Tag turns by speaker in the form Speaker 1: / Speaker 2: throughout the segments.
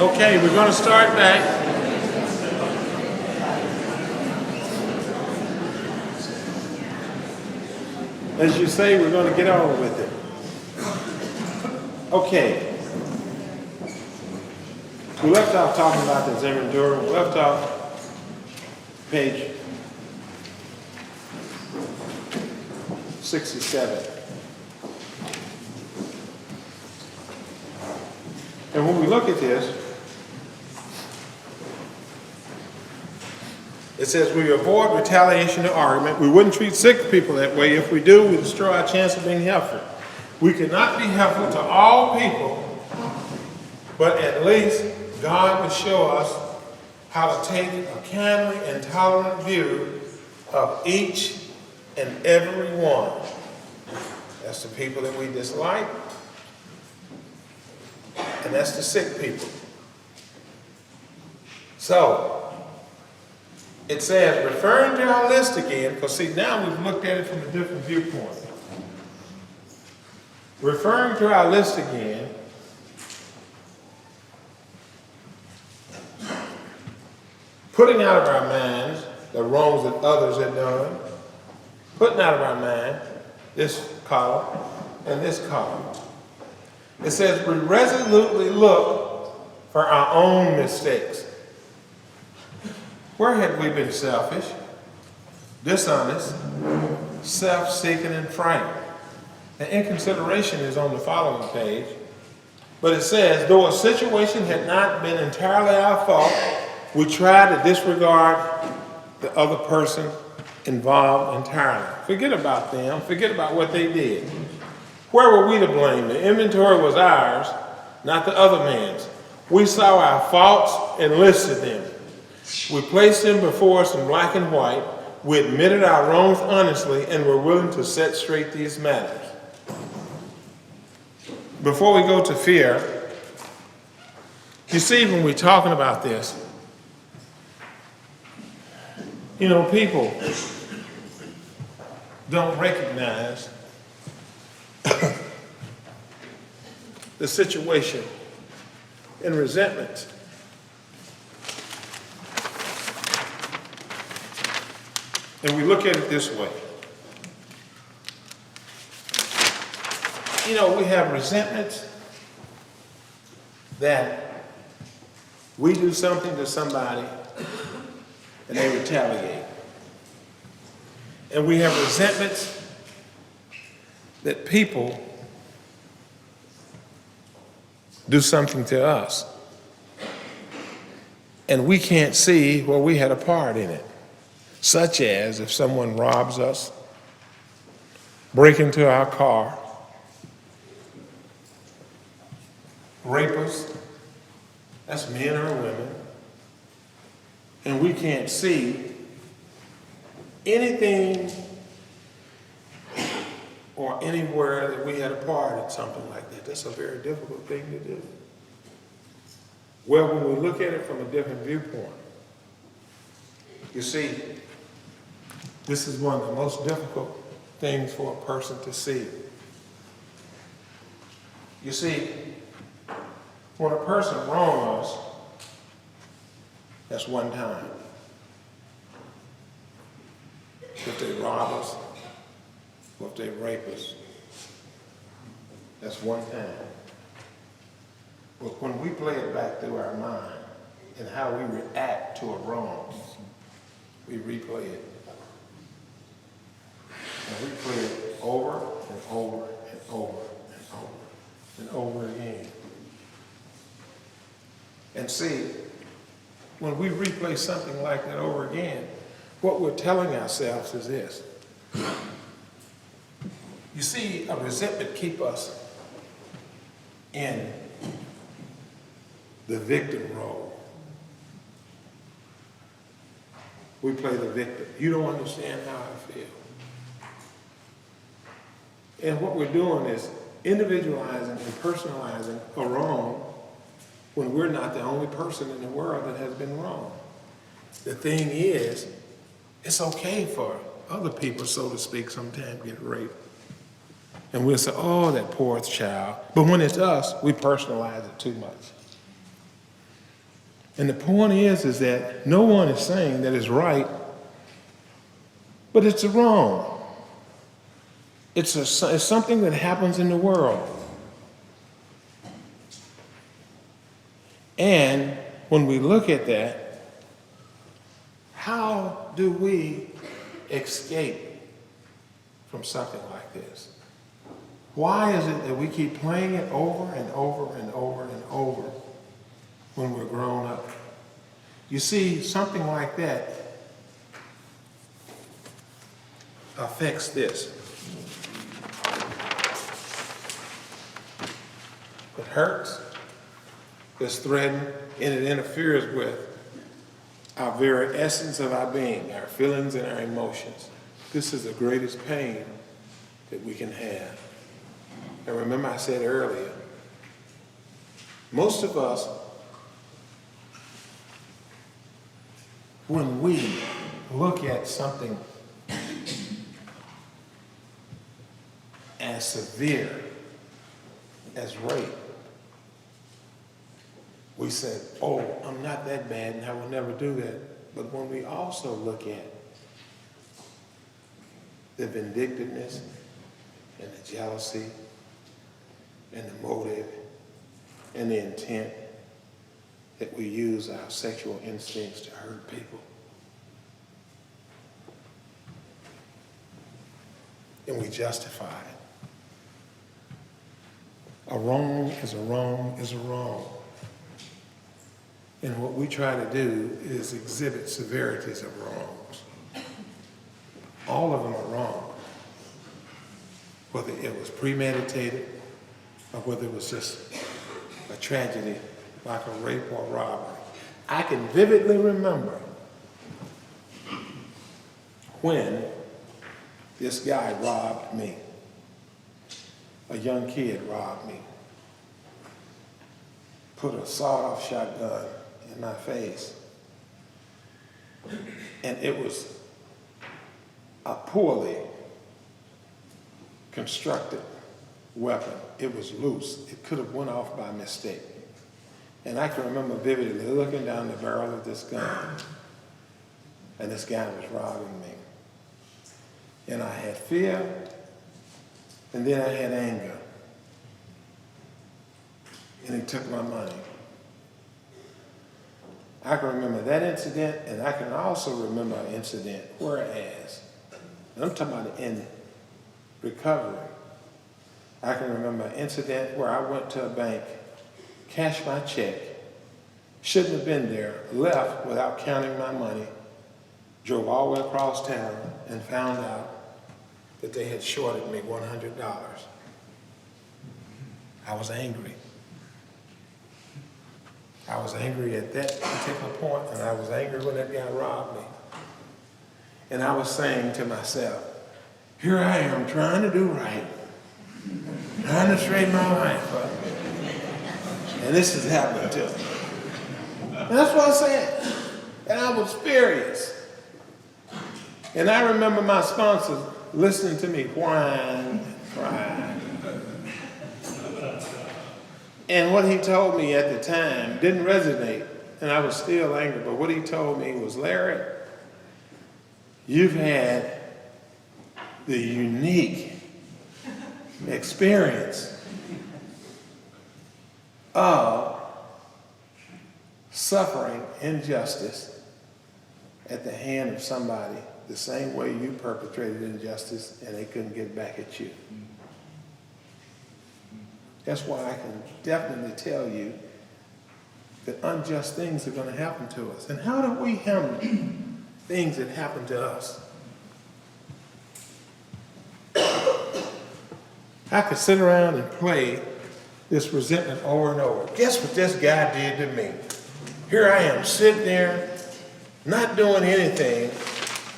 Speaker 1: Okay, we're going to start back. As you say, we're going to get on with it. Okay. We left off talking about the inventory. We left off page 67. And when we look at this, it says we avoid retaliation or argument. We wouldn't treat sick people that way. If we do, we destroy our chance of being helpful. We cannot be helpful to all people, but at least God would show us how to take a kindly and tolerant view of each and every one. That's the people that we dislike, and that's the sick people. So, it says, referring to our list again, because see, now we've looked at it from a different viewpoint. Referring to our list again, putting out of our minds the wrongs that others have done, putting out of our mind this column and this column. It says, we resolutely look for our own mistakes. Where had we been selfish, dishonest, self-seeking, and frank? The inconsideration is on the following page. But it says, though a situation had not been entirely our fault, we tried to disregard the other person involved entirely. Forget about them. Forget about what they did. Where were we to blame? The inventory was ours, not the other man's. We saw our faults and listed them. We placed them before us in black and white. We admitted our wrongs honestly and were willing to set straight these matters. Before we go to fear, you see, when we're talking about this, you know, people don't recognize the situation in resentment. And we look at it this way. You know, we have resentments that we do something to somebody and they retaliate. And we have resentments that people do something to us and we can't see where we had a part in it. Such as if someone robs us, break into our car, rape us, that's men or women, and we can't see anything or anywhere that we had a part in something like that. That's a very difficult thing to do. Well, when we look at it from a different viewpoint, you see, this is one of the most difficult things for a person to see. You see, when a person wrongs us, that's one time. If they rob us, or if they rape us, that's one time. But when we play it back through our mind and how we react to a wrong, we replay it. And we play it over and over and over and over and over again. And see, when we replay something like that over again, what we're telling ourselves is this. You see, a resentment keeps us in the victim role. We play the victim. You don't understand how I feel. And what we're doing is individualizing and personalizing a wrong when we're not the only person in the world that has been wrong. The thing is, it's okay for other people, so to speak, sometimes get raped. And we'll say, oh, that poor child. But when it's us, we personalize it too much. And the point is that no one is saying that it's right, but it's wrong. It's something that happens in the world. And when we look at that, how do we escape from something like this? Why is it that we keep playing it over and over and over and over when we're grown up? You see, something like that affects this. It hurts, it's threatened, and it interferes with our very essence of our being, our feelings and our emotions. This is the greatest pain that we can have. And remember I said earlier, most of us, when we look at something as severe as rape, we said, oh, I'm not that bad and I will never do that. But when we also look at the vindictiveness and the jealousy and the motive and the intent that we use our sexual instincts to hurt people, and we justify it. A wrong is a wrong is a wrong. And what we try to do is exhibit severities of wrongs. All of them are wrong. Whether it was premeditated or whether it was just a tragedy like a rape or robbery. I can vividly remember when this guy robbed me. A young kid robbed me. Put a sawed-off shotgun in my face. And it was a poorly constructed weapon. It was loose. It could have went off by mistake. And I can remember vividly looking down the barrel of this gun, and this guy was robbing me. And I had fear, and then I had anger. And he took my money. I can remember that incident, and I can also remember an incident whereas, and I'm talking about in recovery, I can remember an incident where I went to a bank, cashed my check, shouldn't have been there, left without counting my money, drove all the way across town and found out that they had shorted me $100. I was angry. I was angry at that particular point, and I was angry when that guy robbed me. And I was saying to myself, here I am trying to do right, trying to straighten my life up, and this is happening to me. And that's what I said. And I was furious. And I remember my sponsor listening to me whine and cry. And what he told me at the time didn't resonate, and I was still angry, but what he told me was, Larry, you've had the unique experience of suffering injustice at the hand of somebody the same way you perpetrated injustice and they couldn't get back at you. That's why I can definitely tell you that unjust things are going to happen to us. And how do we handle things that happen to us? I could sit around and play this resentment over and over. Guess what this guy did to me? Here I am sitting there, not doing anything,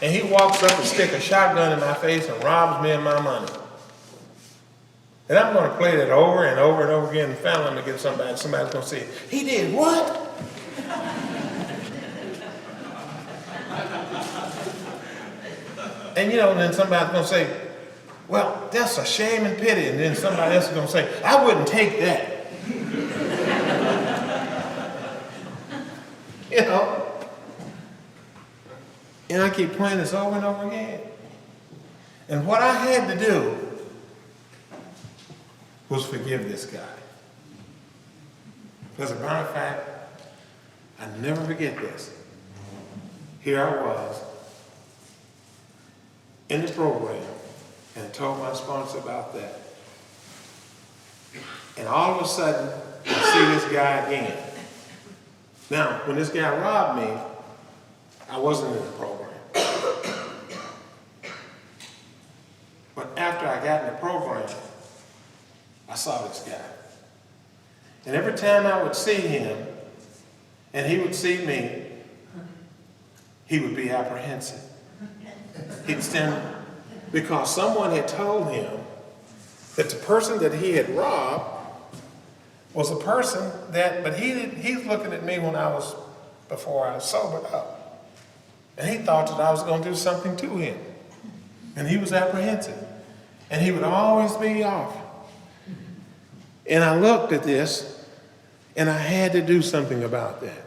Speaker 1: and he walks up and sticks a shotgun in my face and robs me of my money. And I'm going to play that over and over and over again, and finally I'm going to get somebody's going to say, he did what? And then somebody's going to say, well, that's a shame and pity. And then somebody else is going to say, I wouldn't take that. you know? And I keep playing this over and over again. And what I had to do was forgive this guy. As a matter of fact, I never forget this. Here I was in the program and told my sponsor about that. And all of a sudden, I see this guy again. Now, when this guy robbed me, I wasn't in the program. But after I got in the program, I saw this guy. And every time I would see him, and he would see me, he would be apprehensive. He'd stand, because someone had told him that the person that he had robbed was a person that, but he's looking at me before I was sobered up. And he thought that I was going to do something to him. And he was apprehensive. And he would always be off. And I looked at this, and I had to do something about that.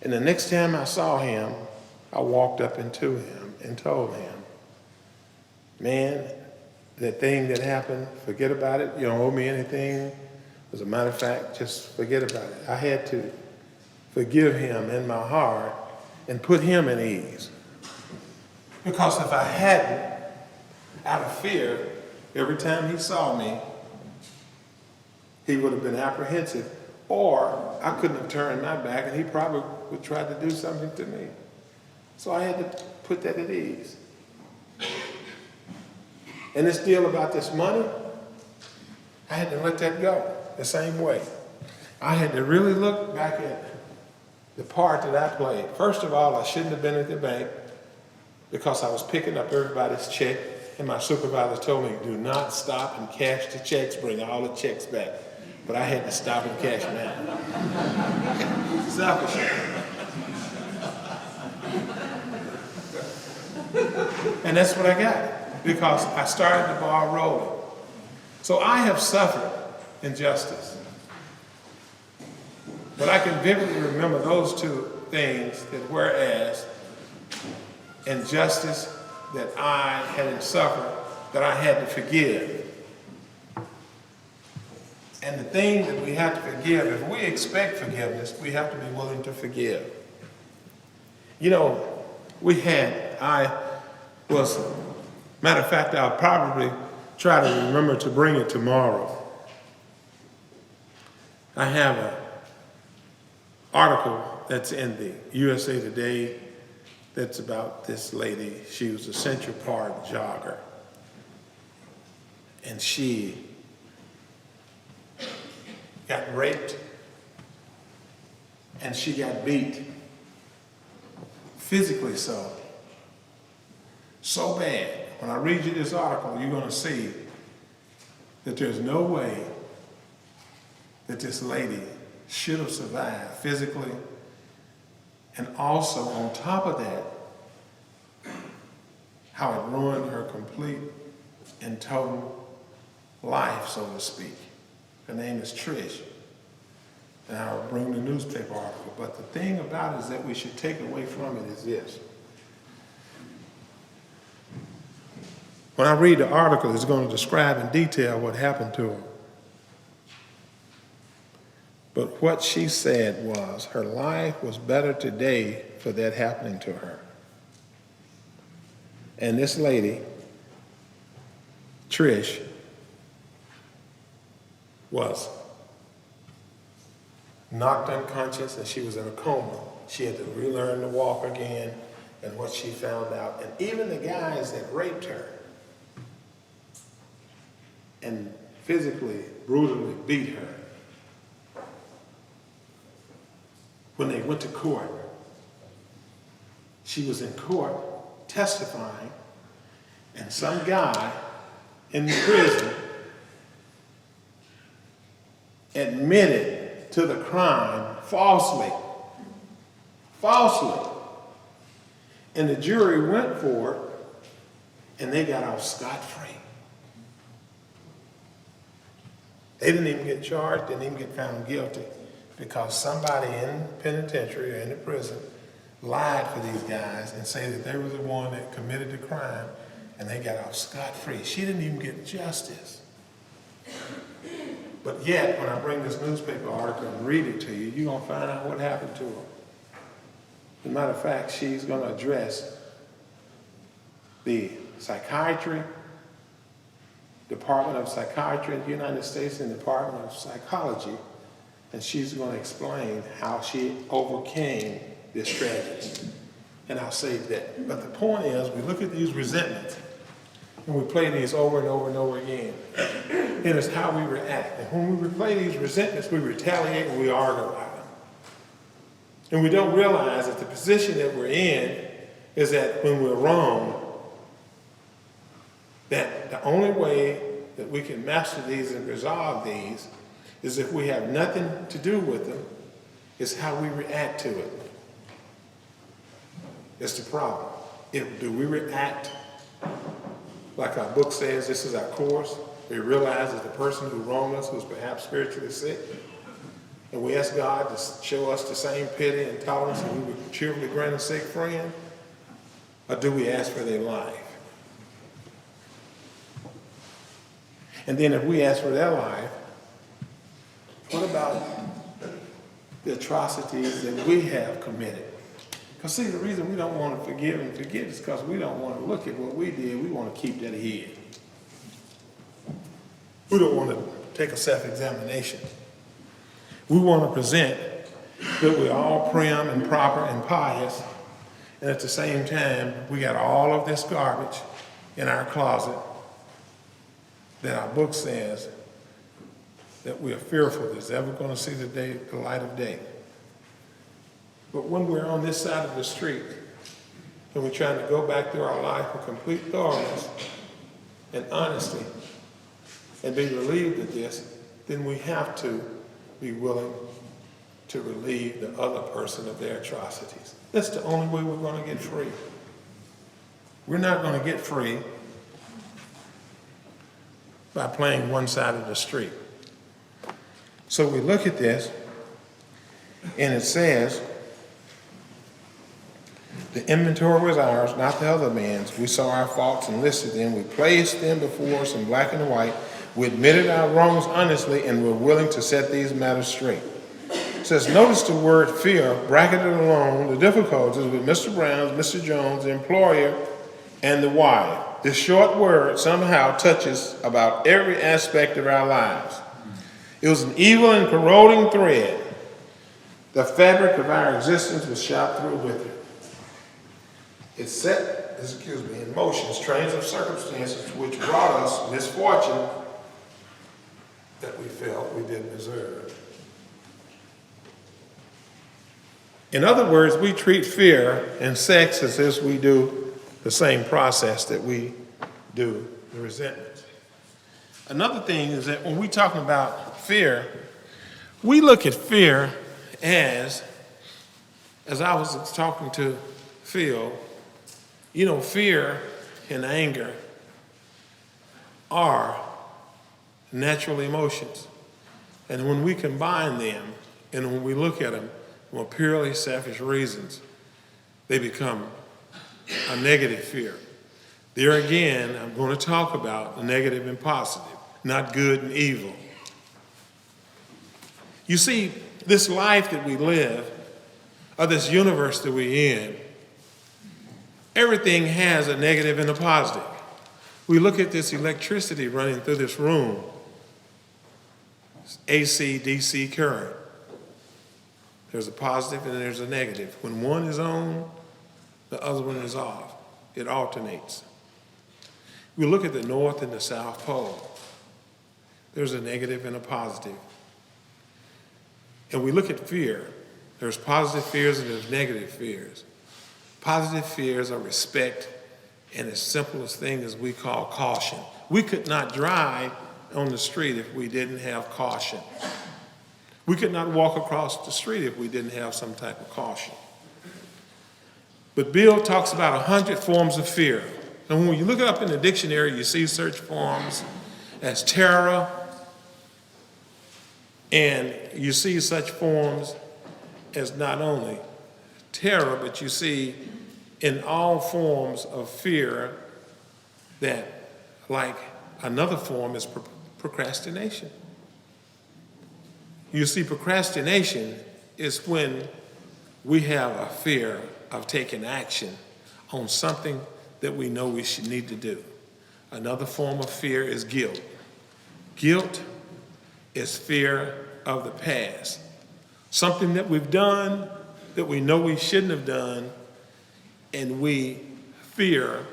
Speaker 1: And the next time I saw him, I walked up into him and told him, man, that thing that happened, forget about it. You don't owe me anything. As a matter of fact, just forget about it. I had to forgive him in my heart and put him at ease. Because if I hadn't, out of fear, every time he saw me, he would have been apprehensive, or I couldn't have turned my back and he probably would try to do something to me. So I had to put that at ease. And this deal about this money, I had to let that go the same way. I had to really look back at the part that I played. First of all, I shouldn't have been at the bank because I was picking up everybody's check, and my supervisor told me, do not stop and cash the checks, bring all the checks back. But I had to stop and cash them out. Selfish. And that's what I got, because I started the ball rolling. So I have suffered injustice. But I can vividly remember those two things, that whereas injustice that I had suffered, that I had to forgive. And the thing that we have to forgive, if we expect forgiveness, we have to be willing to forgive. You know, matter of fact, I'll probably try to remember to bring it tomorrow. I have an article that's in the USA Today that's about this lady. She was a Central Park jogger. And she got raped and she got beat, physically so bad. When I read you this article, you're going to see that there's no way that this lady should have survived physically, and also on top of that, how it ruined her complete and total life, so to speak. Her name is Trish, and I'll bring the newspaper article. But the thing about it is that we should take away from it is this. When I read the article, it's going to describe in detail what happened to her. But what she said was her life was better today for that happening to her. And this lady, Trish, was knocked unconscious and she was in a coma. She had to relearn to walk again, and what she found out. And even the guys that raped her and physically, brutally beat her, when they went to court, she was in court testifying, and some guy in the prison admitted to the crime falsely. And the jury went for it, and they got off scot-free. They didn't even get charged, didn't even get found guilty. because somebody in the penitentiary or in the prison lied for these guys and say that they were the one that committed the crime and they got off scot-free. She didn't even get justice. But yet, when I bring this newspaper article and read it to you, you're going to find out what happened to her. As a matter of fact, she's going to address the psychiatry, Department of Psychiatry in the United States and Department of Psychology, and she's going to explain how she overcame this tragedy. And I'll save that. But the point is, we look at these resentments, and we play these over and over and over again. And it's how we react. And when we replay these resentments, we retaliate and we argue about them. And we don't realize that the position that we're in is that when we're wrong, that the only way that we can master these and resolve these is if we have nothing to do with them, is how we react to it. It's the problem. Do we react like our book says, this is our course? We realize that the person who wronged us was perhaps spiritually sick, and we ask God to show us the same pity and tolerance that we would cheerfully grant a sick friend? Or do we ask for their life? And then if we ask for their life, what about the atrocities that we have committed? Because see, the reason we don't want to forgive and forget is because we don't want to look at what we did. We want to keep that hid. We don't want to take a self-examination. We want to present that we're all prim and proper and pious, and at the same time, we got all of this garbage in our closet that our book says that we are fearful that it's ever going to see the light of day. But when we're on this side of the street and we're trying to go back through our life with complete thoroughness and honesty and be relieved of this, then we have to be willing to relieve the other person of their atrocities. That's the only way we're going to get free. We're not going to get free by playing one side of the street. So we look at this, and it says, the inventory was ours, not the other man's. We saw our faults and listed them. We placed them before us in black and white. We admitted our wrongs honestly, and we're willing to set these matters straight. It says, notice the word fear bracketed along the difficulties with Mr. Brown's, Mr. Jones, the employer, and the wife. This short word somehow touches about every aspect of our lives. It was an evil and corroding thread. The fabric of our existence was shot through with it. It set, in motion trains of circumstances which brought us misfortune that we felt we didn't deserve. In other words, we treat fear and sex as if we do the same process that we do the resentment. Another thing is that when we're talking about fear, we look at fear as I was talking to Phil, fear and anger are natural emotions. And when we combine them, and when we look at them for purely selfish reasons, they become a negative fear. There again, I'm going to talk about the negative and positive, not good and evil. You see, this life that we live, or this universe that we're in, everything has a negative and a positive. We look at this electricity running through this room. It's AC, DC current. There's a positive and there's a negative. When one is on, the other one is off. It alternates. We look at the North and the South Pole. There's a negative and a positive. And we look at fear. There's positive fears and there's negative fears. Positive fears are respect and as simple as thing as we call caution. We could not drive on the street if we didn't have caution. We could not walk across the street if we didn't have some type of caution. But Bill talks about 100 forms of fear. And when you look it up in the dictionary, you see search forms as terror, And you see such forms as not only terror, but you see in all forms of fear that, like, another form is procrastination. You see, procrastination is when we have a fear of taking action on something that we know we should need to do. Another form of fear is guilt. Guilt is fear of the past. Something that we've done that we know we shouldn't have done, and we fear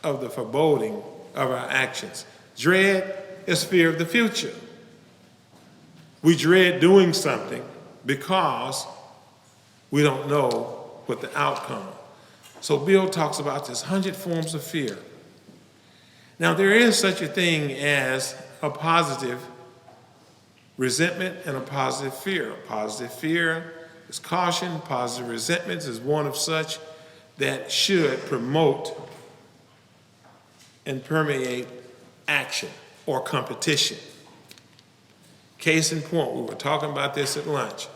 Speaker 1: of the foreboding of our actions. Dread is fear of the future. We dread doing something because we don't know what the outcome. So Bill talks about this 100 forms of fear. Now, there is such a thing as a positive resentment and a positive fear. A positive fear is caution. Positive resentment is one of such that should promote and permeate action or competition. Case in point, we were talking about this at lunch.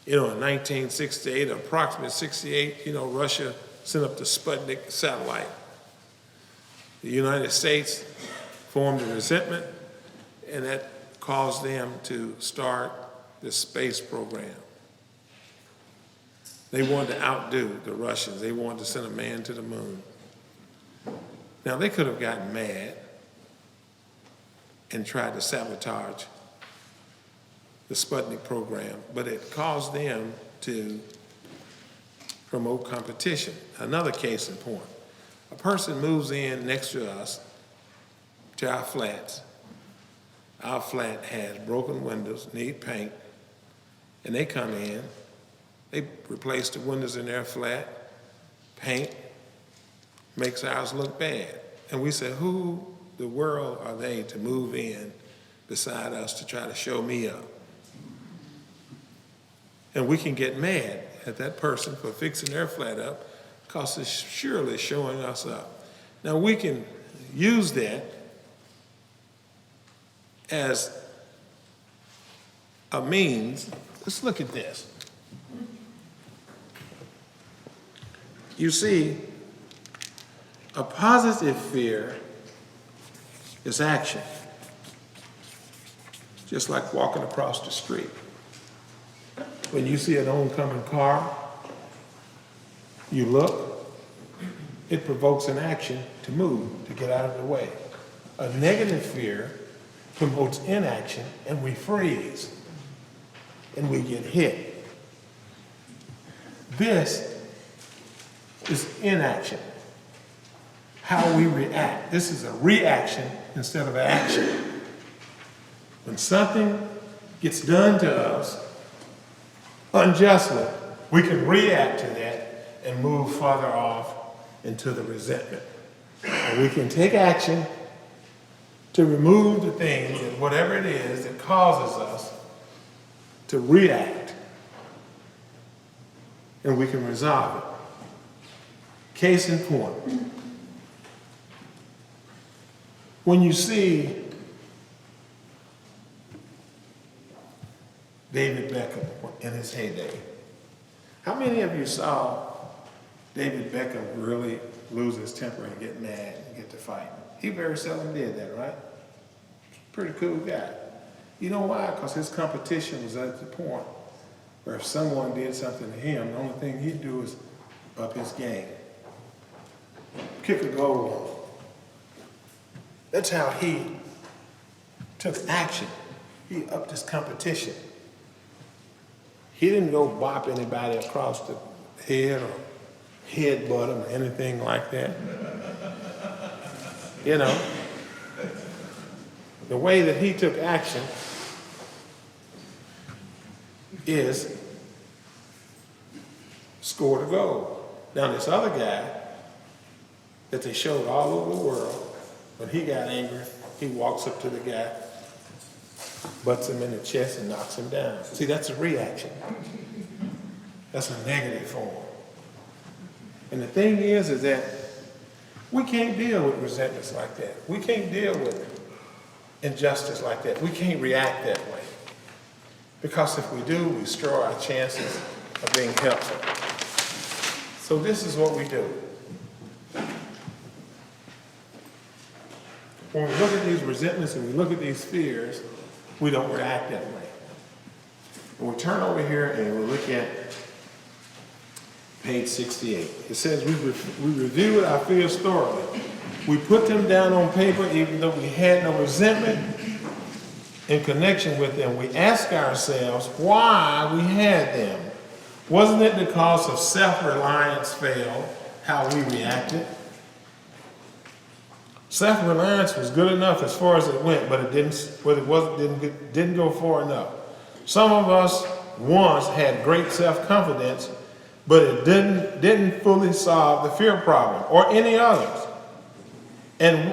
Speaker 1: In 1968, approximately 68, Russia sent up the Sputnik satellite. The United States formed a resentment, and that caused them to start the space program. They wanted to outdo the Russians. They wanted to send a man to the moon. Now, they could have gotten mad and tried to sabotage the Sputnik program, but it caused them to promote competition. Another case in point, a person moves in next to us to our flats. Our flat has broken windows, need paint, and they come in, they replace the windows in their flat, paint, makes ours look bad. And we say, who the world are they to move in beside us to try to show me up? And we can get mad at that person for fixing their flat up because it's surely showing us up. Now, we can use that as a means. Let's look at this. You see, a positive fear is action, just like walking across the street. When you see an oncoming car, you look, it provokes an action to move, to get out of the way. A negative fear promotes inaction, and we freeze, and we get hit. This is inaction, how we react. This is a reaction instead of action. When something gets done to us unjustly, we can react to that and move farther off into the resentment. And we can take action to remove the thing, and whatever it is that causes us to react, and we can resolve it. Case in point, when you see David Beckham in his heyday, how many of you saw David Beckham really lose his temper and get mad and get to fight? He very seldom did that, right? Pretty cool guy. You know why? Because his competition was at the point where if someone did something to him, the only thing he'd do is up his game. Kick a goal. That's how he took action. He upped his competition. He didn't go bop anybody across the head or headbutt them or anything like that. The way that he took action is scored a goal. Now, this other guy that they showed all over the world, when he got angry, he walks up to the guy, butts him in the chest and knocks him down. See, that's a reaction. That's a negative form. And the thing is that we can't deal with resentments like that. We can't deal with injustice like that. We can't react that way. Because if we do, we destroy our chances of being helpful. So this is what we do. When we look at these resentments and we look at these fears, we don't react that way. When we turn over here and we look at page 68, it says we reviewed our fears thoroughly. We put them down on paper even though we had no resentment in connection with them. We ask ourselves why we had them. Wasn't it because of self-reliance failed, how we reacted? Self-reliance was good enough as far as it went, but it didn't go far enough. Some of us once had great self-confidence, but it didn't fully solve the fear problem or any others, and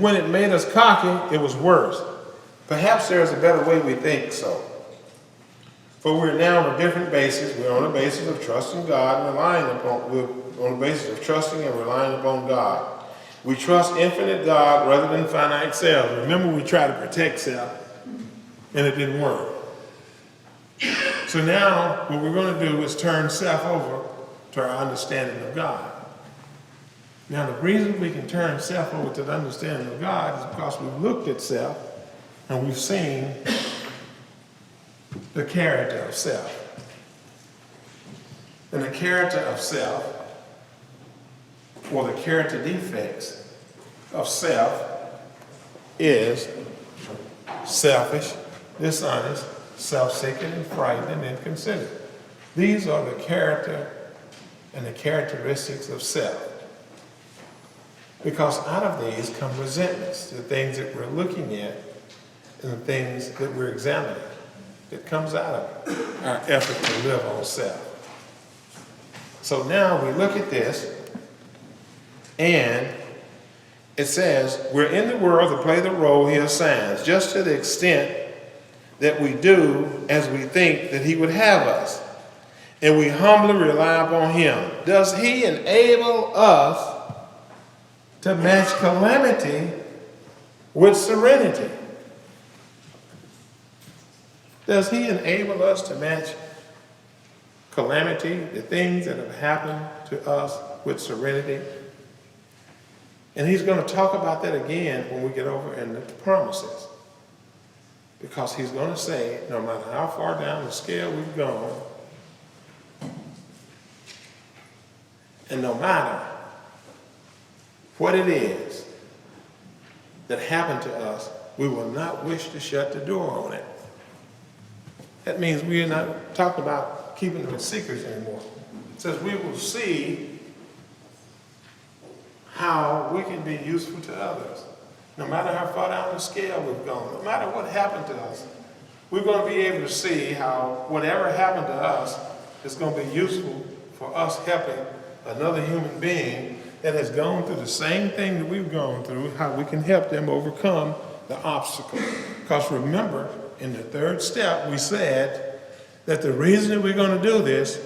Speaker 1: when it made us cocky, it was worse. Perhaps there's a better way we think so. For we're now on a different basis. We're on a basis of trusting God and we're on a basis of trusting and relying upon God. We trust infinite God rather than finite self. Remember, we tried to protect self, and it didn't work. So now, what we're going to do is turn self over to our understanding of God. Now, the reason we can turn self over to the understanding of God is because we've looked at self and we've seen the character of self. And the character of self, or the character defects of self, is selfish, dishonest, self-seeking, and frightened, and inconsiderate. These are the character and the characteristics of self. Because out of these come resentments, the things that we're looking at and the things that we're examining. It comes out of our effort to live on self. So now we look at this, and it says, we're in the world to play the role he assigns, just to the extent that we do as we think that he would have us. And we humbly rely upon him. Does he enable us to match calamity with serenity? Does he enable us to match calamity, the things that have happened to us, with serenity? And he's going to talk about that again when we get over in the promises. Because he's going to say, no matter how far down the scale we've gone, and no matter what it is that happened to us, we will not wish to shut the door on it. That means we are not talking about keeping them secrets anymore. It says we will see how we can be useful to others. No matter how far down the scale we've gone, no matter what happened to us, we're going to be able to see how whatever happened to us is going to be useful for us helping another human being that has gone through the same thing that we've gone through, how we can help them overcome the obstacle. Because remember, in the third step, we said that the reason that we're going to do this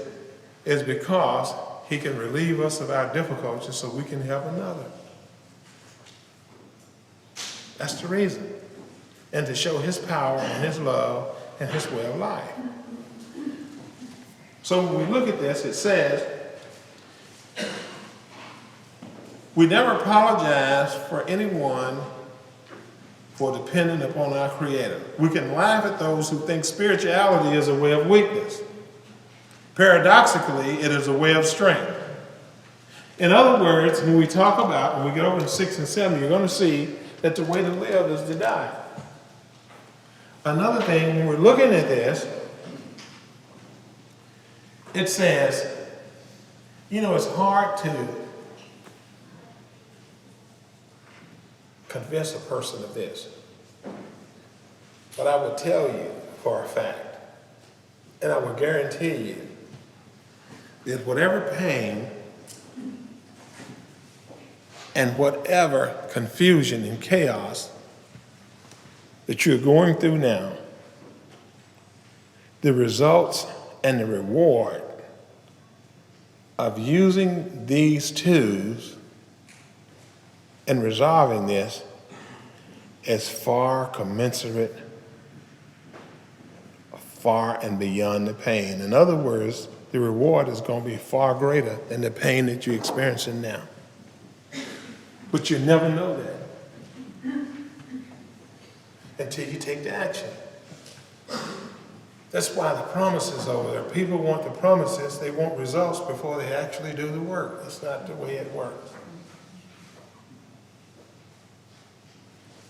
Speaker 1: is because he can relieve us of our difficulties so we can help another. That's the reason. And to show his power and his love and his way of life. So when we look at this, it says, we never apologize for anyone for depending upon our Creator. We can laugh at those who think spirituality is a way of weakness. Paradoxically, it is a way of strength. In other words, when we talk about, when we get over to 6 and 7, you're going to see that the way to live is to die. Another thing, when we're looking at this, it says, it's hard to convince a person of this. But I would tell you for a fact, and I would guarantee you, that whatever pain and whatever confusion and chaos that you're going through now, the results and the reward of using these tools and resolving this is far commensurate far and beyond the pain. In other words, the reward is going to be far greater than the pain that you're experiencing now. But you never know that until you take the action. That's why the promises over there. People want the promises, they want results before they actually do the work. That's not the way it works.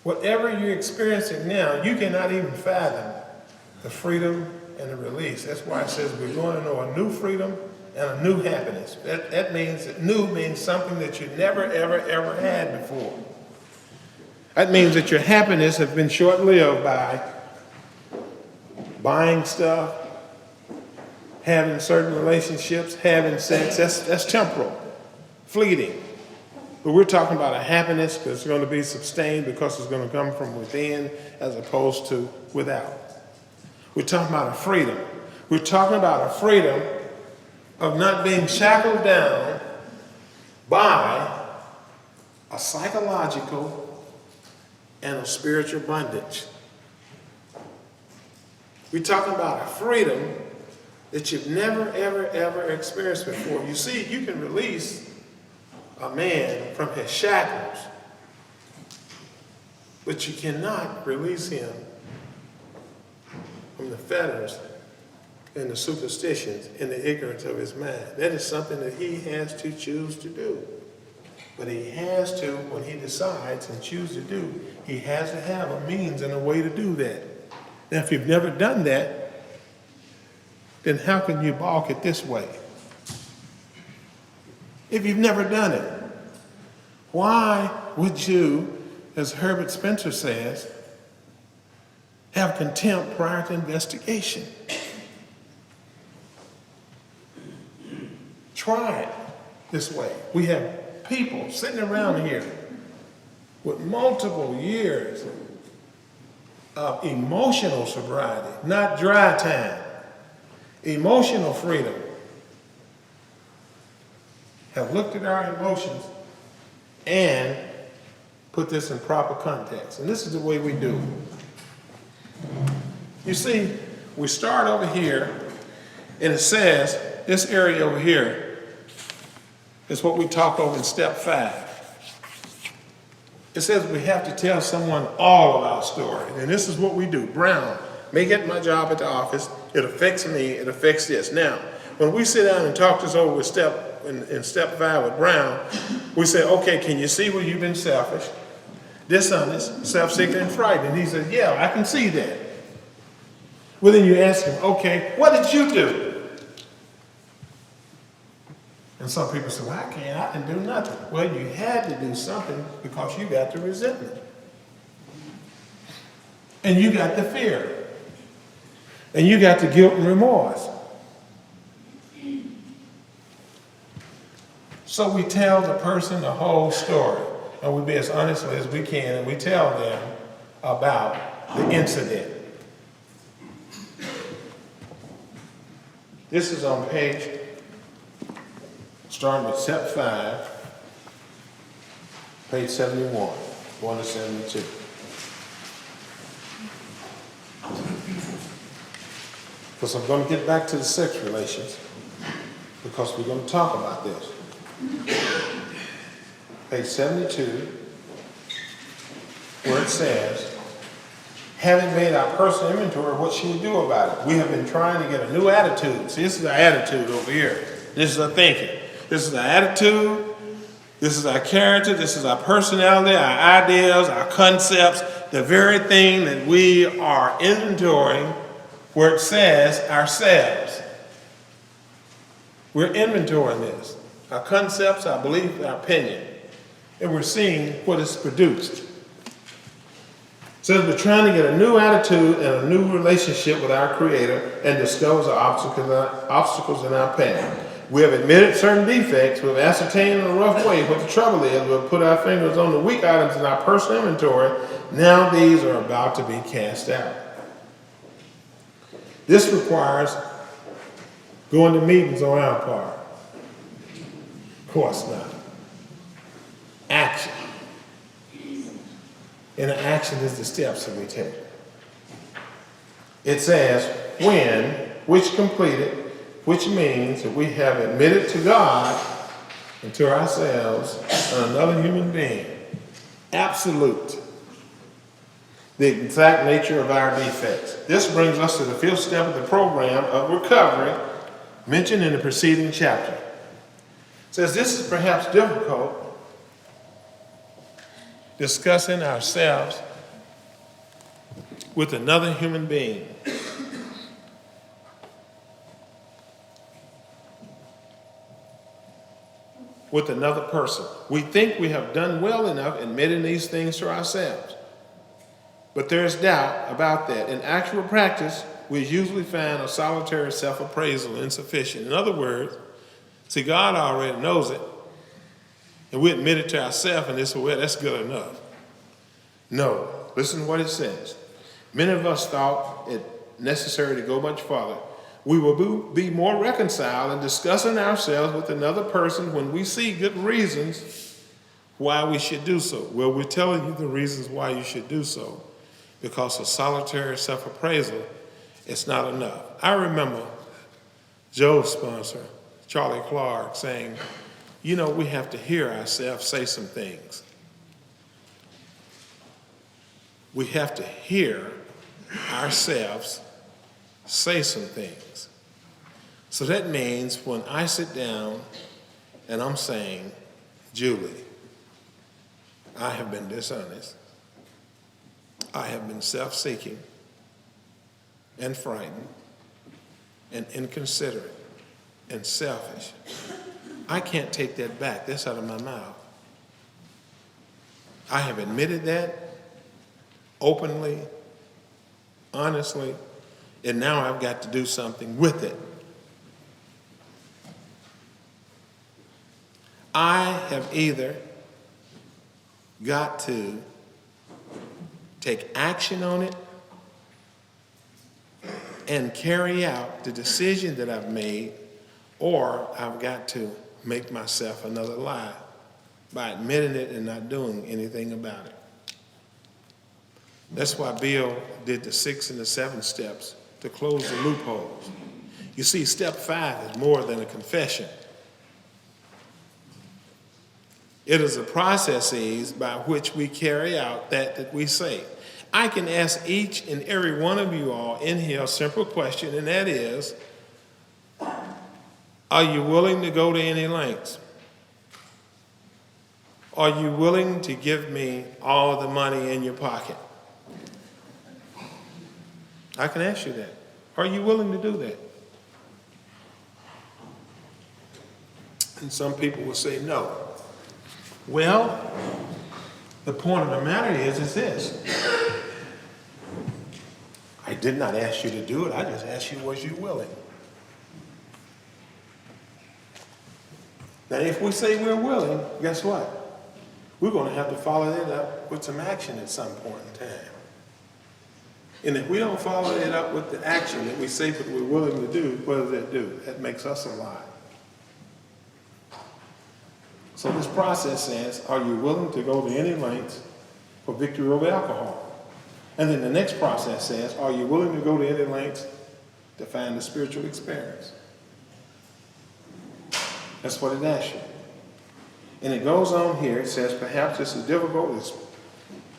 Speaker 1: Whatever you're experiencing now, you cannot even fathom the freedom and the release. That's why it says we're going to know a new freedom and a new happiness. That means that new means something that you never, ever, ever had before. That means that your happiness has been short-lived by buying stuff, having certain relationships, having sex. That's temporal, fleeting. But we're talking about a happiness that's going to be sustained because it's going to come from within as opposed to without. We're talking about a freedom. We're talking about a freedom of not being shackled down by a psychological and a spiritual bondage. We're talking about a freedom that you've never, ever, ever experienced before. You see, you can release a man from his shackles, but you cannot release him from the fetters and the superstitions and the ignorance of his mind. That is something that he has to choose to do. But he has to, when he decides and chooses to do, he has to have a means and a way to do that. Now, if you've never done that, then how can you balk it this way? If you've never done it, why would you, as Herbert Spencer says, have contempt prior to investigation? Try it this way. We have people sitting around here with multiple years of emotional sobriety, not dry time, emotional freedom, have looked at our emotions and put this in proper context. And this is the way we do. You see, we start over here, and it says, this area over here is what we talked over in step 5. It says we have to tell someone all of our story. And this is what we do. Brown, may get my job at the office. It affects me. It affects this. Now, when we sit down and talk this over with in step 5 with Brown, we say, okay, can you see where you've been selfish, dishonest, self-seeking, and frightened? And he says, yeah, I can see that. Well, then you ask him, okay, what did you do? And some people say, well, I didn't do nothing. Well, you had to do something because you got the resentment. And you got the fear. And you got the guilt and remorse. So we tell the person the whole story. And we be as honestly as we can, and we tell them about the incident. This is on page, starting with step 5, page 71, 1 to 72. Because I'm going to get back to the sex relations, because we're going to talk about this. Page 72, where it says, having made our personal inventory, what should we do about it? We have been trying to get a new attitude. See, this is our attitude over here. This is our thinking. This is our attitude. This is our character. This is our personality, our ideas, our concepts, the very thing that we are inventorying where it says ourselves. We're inventorying this. Our concepts, our belief, our opinion. And we're seeing what is produced. So we're trying to get a new attitude and a new relationship with our Creator and discover the obstacles in our path. We have admitted certain defects. We've ascertained in a rough way what the trouble is. We've put our fingers on the weak items in our personal inventory. Now these are about to be cast out. This requires going to meetings on our part. Of course not. Action. And the action is the steps that we take. It says, when, which completed, which means that we have admitted to God and to ourselves and another human being. Absolute. The exact nature of our defects. This brings us to the fifth step of the program of recovery mentioned in the preceding chapter. It says this is perhaps difficult, discussing ourselves with another human being. With another person. We think we have done well enough admitting these things to ourselves. But there's doubt about that. In actual practice, we usually find a solitary self-appraisal insufficient. In other words, see, God already knows it. And we admit it to ourselves and they say, well, that's good enough. No, listen to what it says. Many of us thought it necessary to go much farther. We will be more reconciled in discussing ourselves with another person when we see good reasons why we should do so. Well, we're telling you the reasons why you should do so, because a solitary self-appraisal is not enough. I remember Joe's sponsor, Charlie Clark, saying, you know, we have to hear ourselves say some things. We have to hear ourselves say some things. So that means when I sit down and I'm saying, Julie, I have been dishonest, I have been self-seeking and frightened and inconsiderate and selfish. I can't take that back. That's out of my mouth. I have admitted that openly, honestly, and now I've got to do something with it. I have either got to take action on it and carry out the decision that I've made, or I've got to make myself another lie by admitting it and not doing anything about it. That's why Bill did the 6 and the 7 steps to close the loopholes. You see, step 5 is more than a confession. It is a process by which we carry out that we say. I can ask each and every one of you all in here a simple question, and that is, are you willing to go to any lengths? Are you willing to give me all the money in your pocket? I can ask you that. Are you willing to do that? And some people will say no. Well, the point of the matter is this. I did not ask you to do it. I just asked you, was you willing? Now, if we say we're willing, guess what? We're going to have to follow it up with some action at some point in time. And if we don't follow it up with the action that we say that we're willing to do, what does that do? That makes us a lie. So this process says, are you willing to go to any lengths for victory over alcohol? And then the next process says, are you willing to go to any lengths to find a spiritual experience? That's what it asks you. And it goes on here, it says, perhaps this is difficult, it's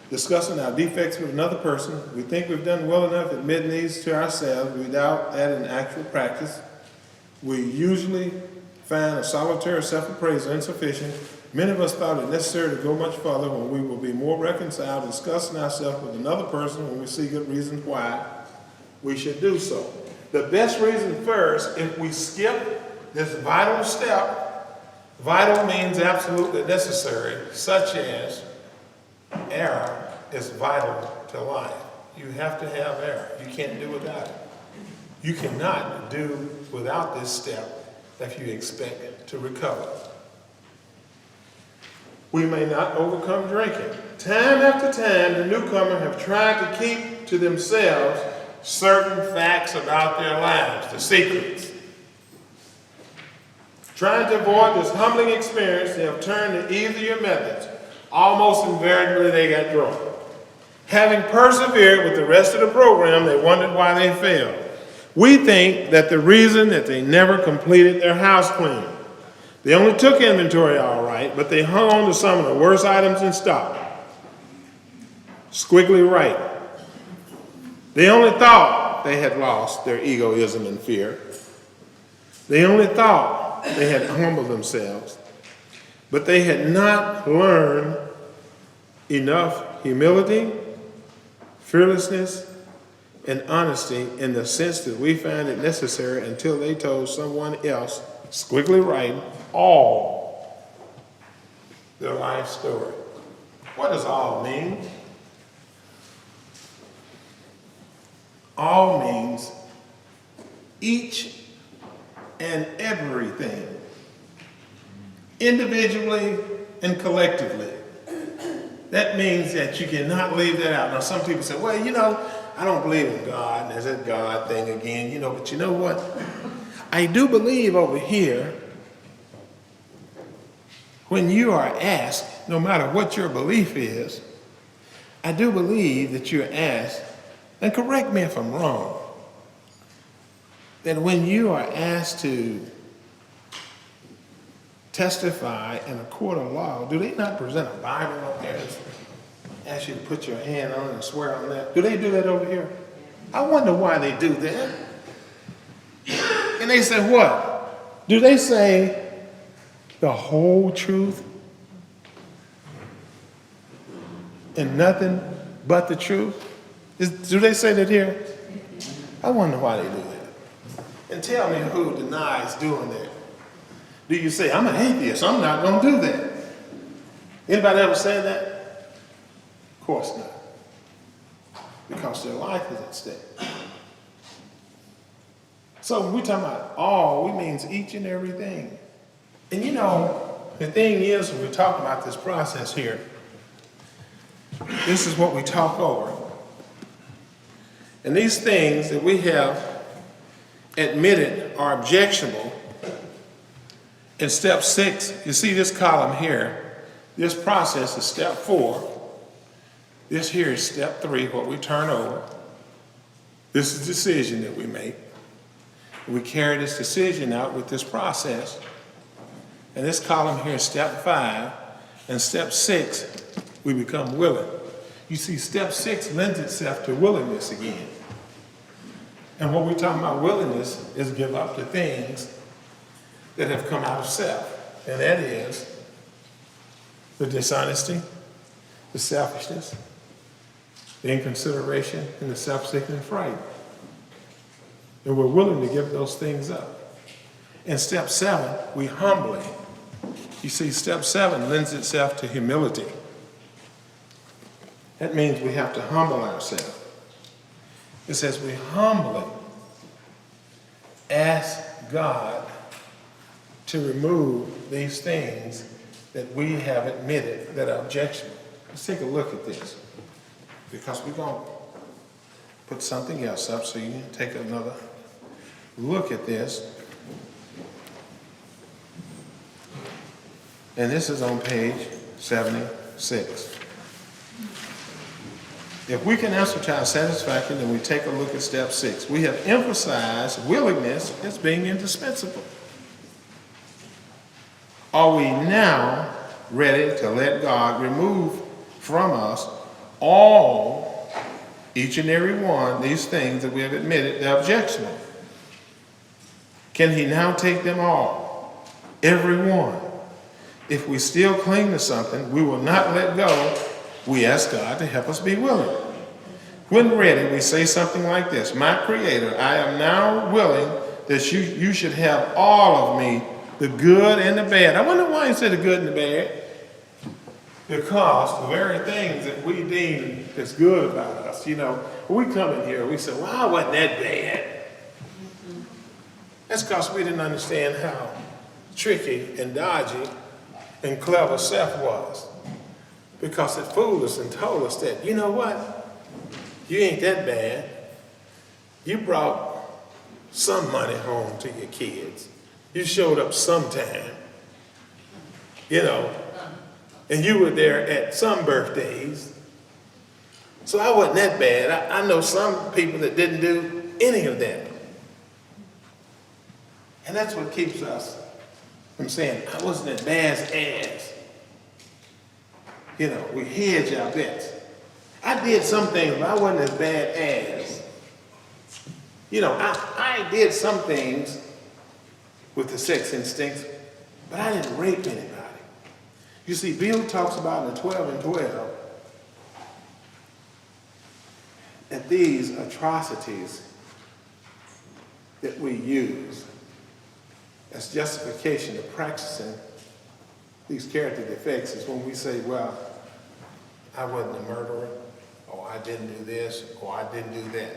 Speaker 1: discussing our defects with another person. We think we've done well enough admitting these to ourselves without that in actual practice. We usually find a solitary self-appraisal insufficient. Many of us thought it necessary to go much further when we will be more reconciled, discussing ourselves with another person when we see good reasons why we should do so. The best reason first, if we skip this vital step, vital means absolutely necessary, such as error is vital to life. You have to have error. You can't do without it. You cannot do without this step if you expect to recover. We may not overcome drinking. Time after time, the newcomer have tried to keep to themselves certain facts about their lives, the secrets. Trying to avoid this humbling experience, they have turned to easier methods. Almost invariably, they got drunk. Having persevered with the rest of the program, they wondered why they failed. We think that the reason that they never completed their house cleaning, they only took inventory all right, but they hung on to some of the worst items in stock. Squiggly right. They only thought they had lost their egoism and fear. They only thought they had humbled themselves, but they had not learned enough humility, fearlessness, and honesty in the sense that we find it necessary until they told someone else, squiggly right, all their life story. What does all mean? All means each and everything, individually and collectively. That means that you cannot leave that out. Now, some people say, well, I don't believe in God, and there's that God thing again, but you know what? I do believe over here, when you are asked, no matter what your belief is, I do believe that you're asked, and correct me if I'm wrong, that when you are asked to testify in a court of law, do they not present a Bible up there and ask you to put your hand on it and swear on that? Do they do that over here? I wonder why they do that. And they say what? Do they say the whole truth and nothing but the truth? Do they say that here? I wonder why they do that. And tell me who denies doing that. Do you say, I'm an atheist, I'm not going to do that? Anybody ever said that? Of course not. Because their life is at stake. So when we talk about all, we means each and everything. And the thing is, when we talk about this process here, this is what we talk over. And these things that we have admitted are objectionable. In step 6, you see this column here, this process is step 4. This here is step 3, what we turn over. This is the decision that we make. We carry this decision out with this process. And this column here is step 5. And step 6, we become willing. You see, step 6 lends itself to willingness again. And what we're talking about willingness is give up the things that have come out of self. And that is the dishonesty, the selfishness, the inconsideration, and the self-seeking and fright. And we're willing to give those things up. In step 7, we humbly. You see, step 7 lends itself to humility. That means we have to humble ourselves. It says we humbly ask God to remove these things that we have admitted that are objectionable. Let's take a look at this, because we're going to put something else up so you can take another look at this. And this is on page 76. If we can answer to our satisfaction, then we take a look at step 6. We have emphasized willingness as being indispensable. Are we now ready to let God remove from us all, each and every one, these things that we have admitted they're objectionable? Can he now take them all? Every one. If we still cling to something, we will not let go. We ask God to help us be willing. When ready, we say something like this: my Creator, I am now willing that you should have all of me, the good and the bad. I wonder why he said the good and the bad. Because the very things that we deem as good about us, when we come in here, we say, well, I wasn't that bad. That's because we didn't understand how tricky and dodgy and clever Seth was. Because it fooled us and told us that, you know what? You ain't that bad. You brought some money home to your kids. You showed up sometime, and you were there at some birthdays. So I wasn't that bad. I know some people that didn't do any of that. And that's what keeps us from saying, I wasn't as bad as. You know, we hedge our bets. I did some things, but I wasn't as bad as. You know, I did some things with the sex instincts, but I didn't rape anybody. You see, Bill talks about in the 12 and 12 that these atrocities that we use as justification of practicing these character defects is when we say, well, I wasn't a murderer, or I didn't do this, or I didn't do that.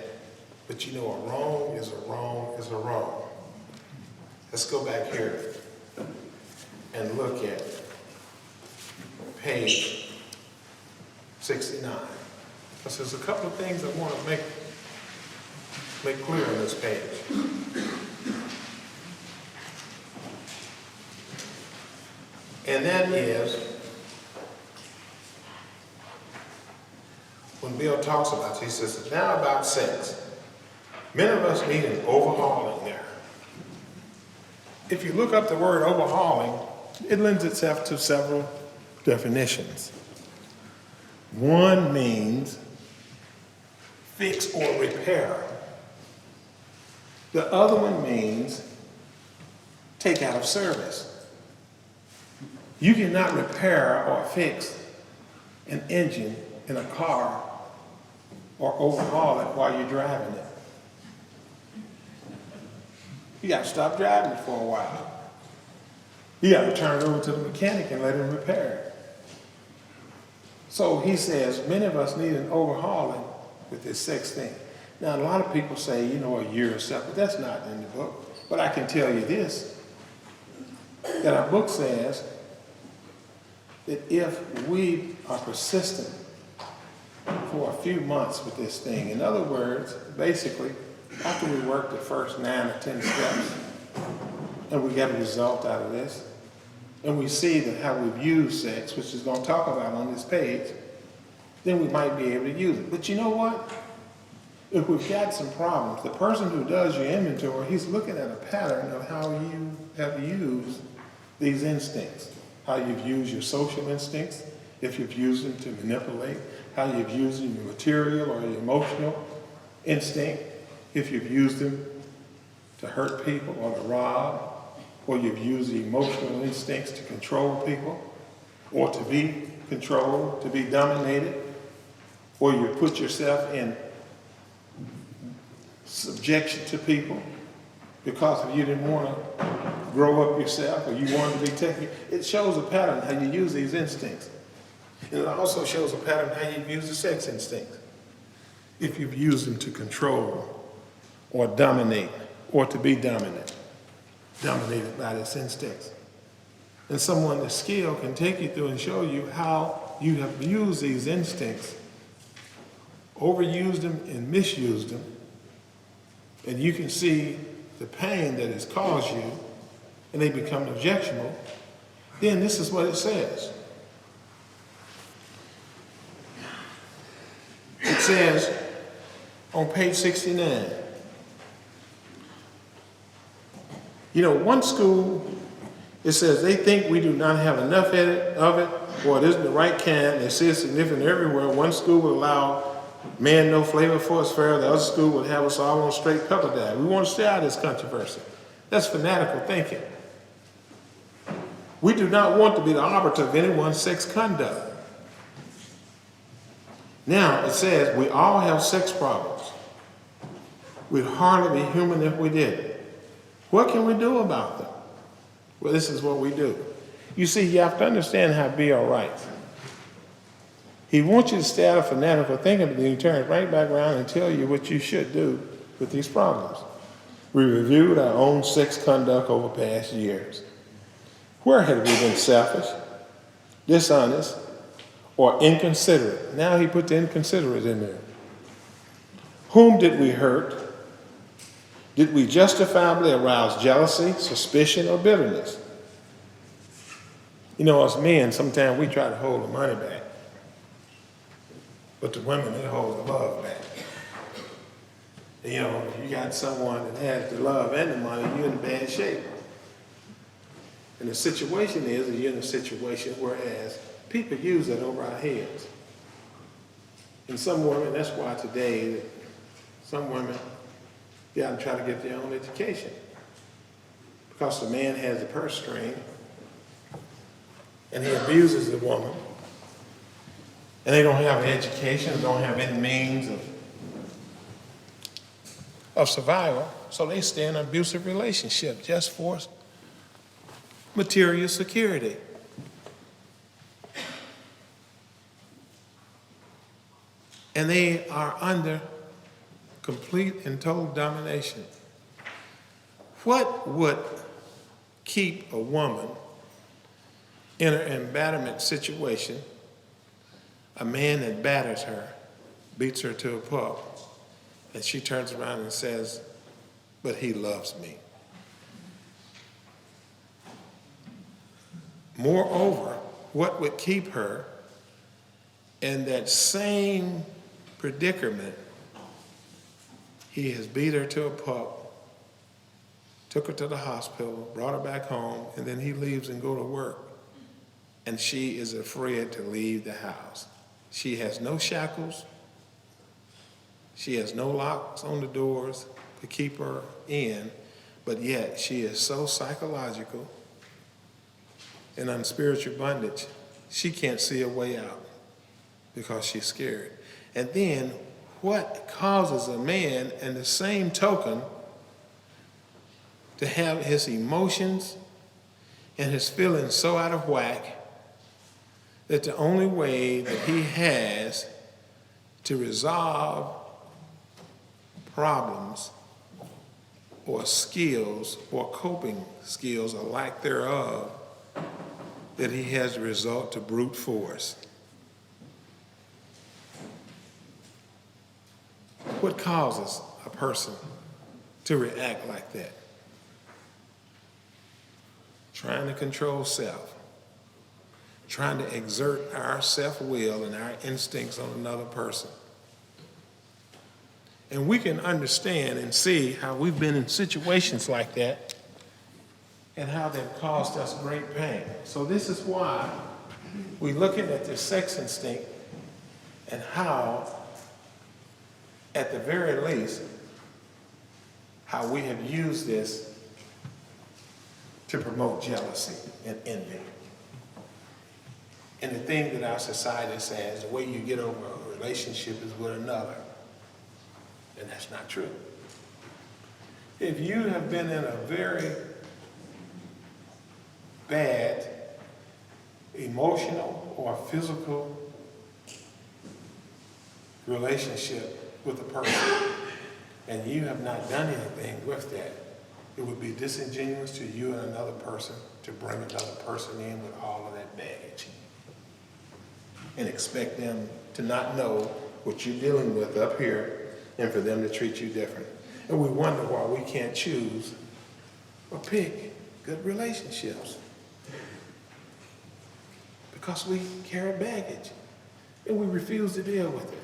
Speaker 1: But you know, a wrong is a wrong is a wrong. Let's go back here and look at page 69. Because there's a couple of things I want to make clear on this page. And that is when Bill talks about this, he says, now about sex. Many of us need an overhauling there. If you look up the word overhauling, it lends itself to several definitions. One means fix or repair. The other one means take out of service. You cannot repair or fix an engine in a car or overhaul it while you're driving it. You got to stop driving it for a while. You got to turn it over to the mechanic and let him repair it. So he says, many of us need an overhauling with this sex thing. Now, a lot of people say, you know, a year or so, but that's not in the book. But I can tell you this, that our book says that if we are persistent for a few months with this thing, in other words, basically, after we work the first 9 or 10 steps, and we get a result out of this, and we see that how we've used sex, which is going to talk about on this page, then we might be able to use it. But you know what? If we've got some problems, the person who does your inventory, he's looking at a pattern of how you have used these instincts, how you've used your social instincts, if you've used them to manipulate, how you've used your material or your emotional instinct, if you've used them to hurt people or to rob, or you've used the emotional instincts to control people, or to be controlled, to be dominated, or you put yourself in subjection to people because you didn't want to grow up yourself or you wanted to be taken. It shows a pattern how you use these instincts. And it also shows a pattern how you use the sex instincts. If you've used them to control or dominate or to be dominated by this instincts. And someone that's skilled can take you through and show you how you have used these instincts, overused them and misused them, and you can see the pain that has caused you, and they become objectionable. Then this is what it says. It says on page 69, you know, one school, it says they think we do not have enough of it, or it isn't the right kind. They see it significant everywhere. One school would allow man no flavor for his fare. The other school would have us all on straight pepper diet. We want to stay out of this controversy. That's fanatical thinking. We do not want to be the arbiter of anyone's sex conduct. Now, it says we all have sex problems. We'd hardly be human if we didn't. What can we do about them? Well, this is what we do. You see, you have to understand how Bill writes. He wants you to stay out of fanatical thinking, but then he turns right back around and tell you what you should do with these problems. We reviewed our own sex conduct over past years. Where had we been selfish, dishonest, or inconsiderate? Now he put the inconsiderate in there. Whom did we hurt? Did we justifiably arouse jealousy, suspicion, or bitterness? You know, as men, sometimes we try to hold the money back. But the women, they hold the love back. You know, if you got someone that has the love and the money, you're in bad shape. And the situation is that you're in a situation whereas people use that over our heads. And some women, that's why today, some women get out and try to get their own education. Because the man has the purse string and he abuses the woman. And they don't have an education, don't have any means of survival, so they stay in an abusive relationship just for material security. And they are under complete and total domination. What would keep a woman in an embattlement situation, a man that batters her, beats her to a pulp, and she turns around and says, but he loves me? Moreover, what would keep her in that same predicament? He has beat her to a pulp, took her to the hospital, brought her back home, and then he leaves and go to work. And she is afraid to leave the house. She has no shackles. She has no locks on the doors to keep her in, but yet she is so psychological and unspiritual bondage, she can't see a way out because she's scared. And then what causes a man, in the same token, to have his emotions and his feelings so out of whack that the only way that he has to resolve problems or skills or coping skills or lack thereof, that he has to resort to brute force? What causes a person to react like that? Trying to control self, trying to exert our self-will and our instincts on another person. And we can understand and see how we've been in situations like that and how they've caused us great pain. So this is why we're looking at the sex instinct and how, at the very least, how we have used this to promote jealousy and envy. And the thing that our society says, the way you get over a relationship is with another. And that's not true. If you have been in a very bad emotional or physical relationship with a person and you have not done anything with that, it would be disingenuous to you and another person to bring another person in with all of that baggage and expect them to not know what you're dealing with up here and for them to treat you different. And we wonder why we can't choose or pick good relationships. Because we carry baggage and we refuse to deal with it.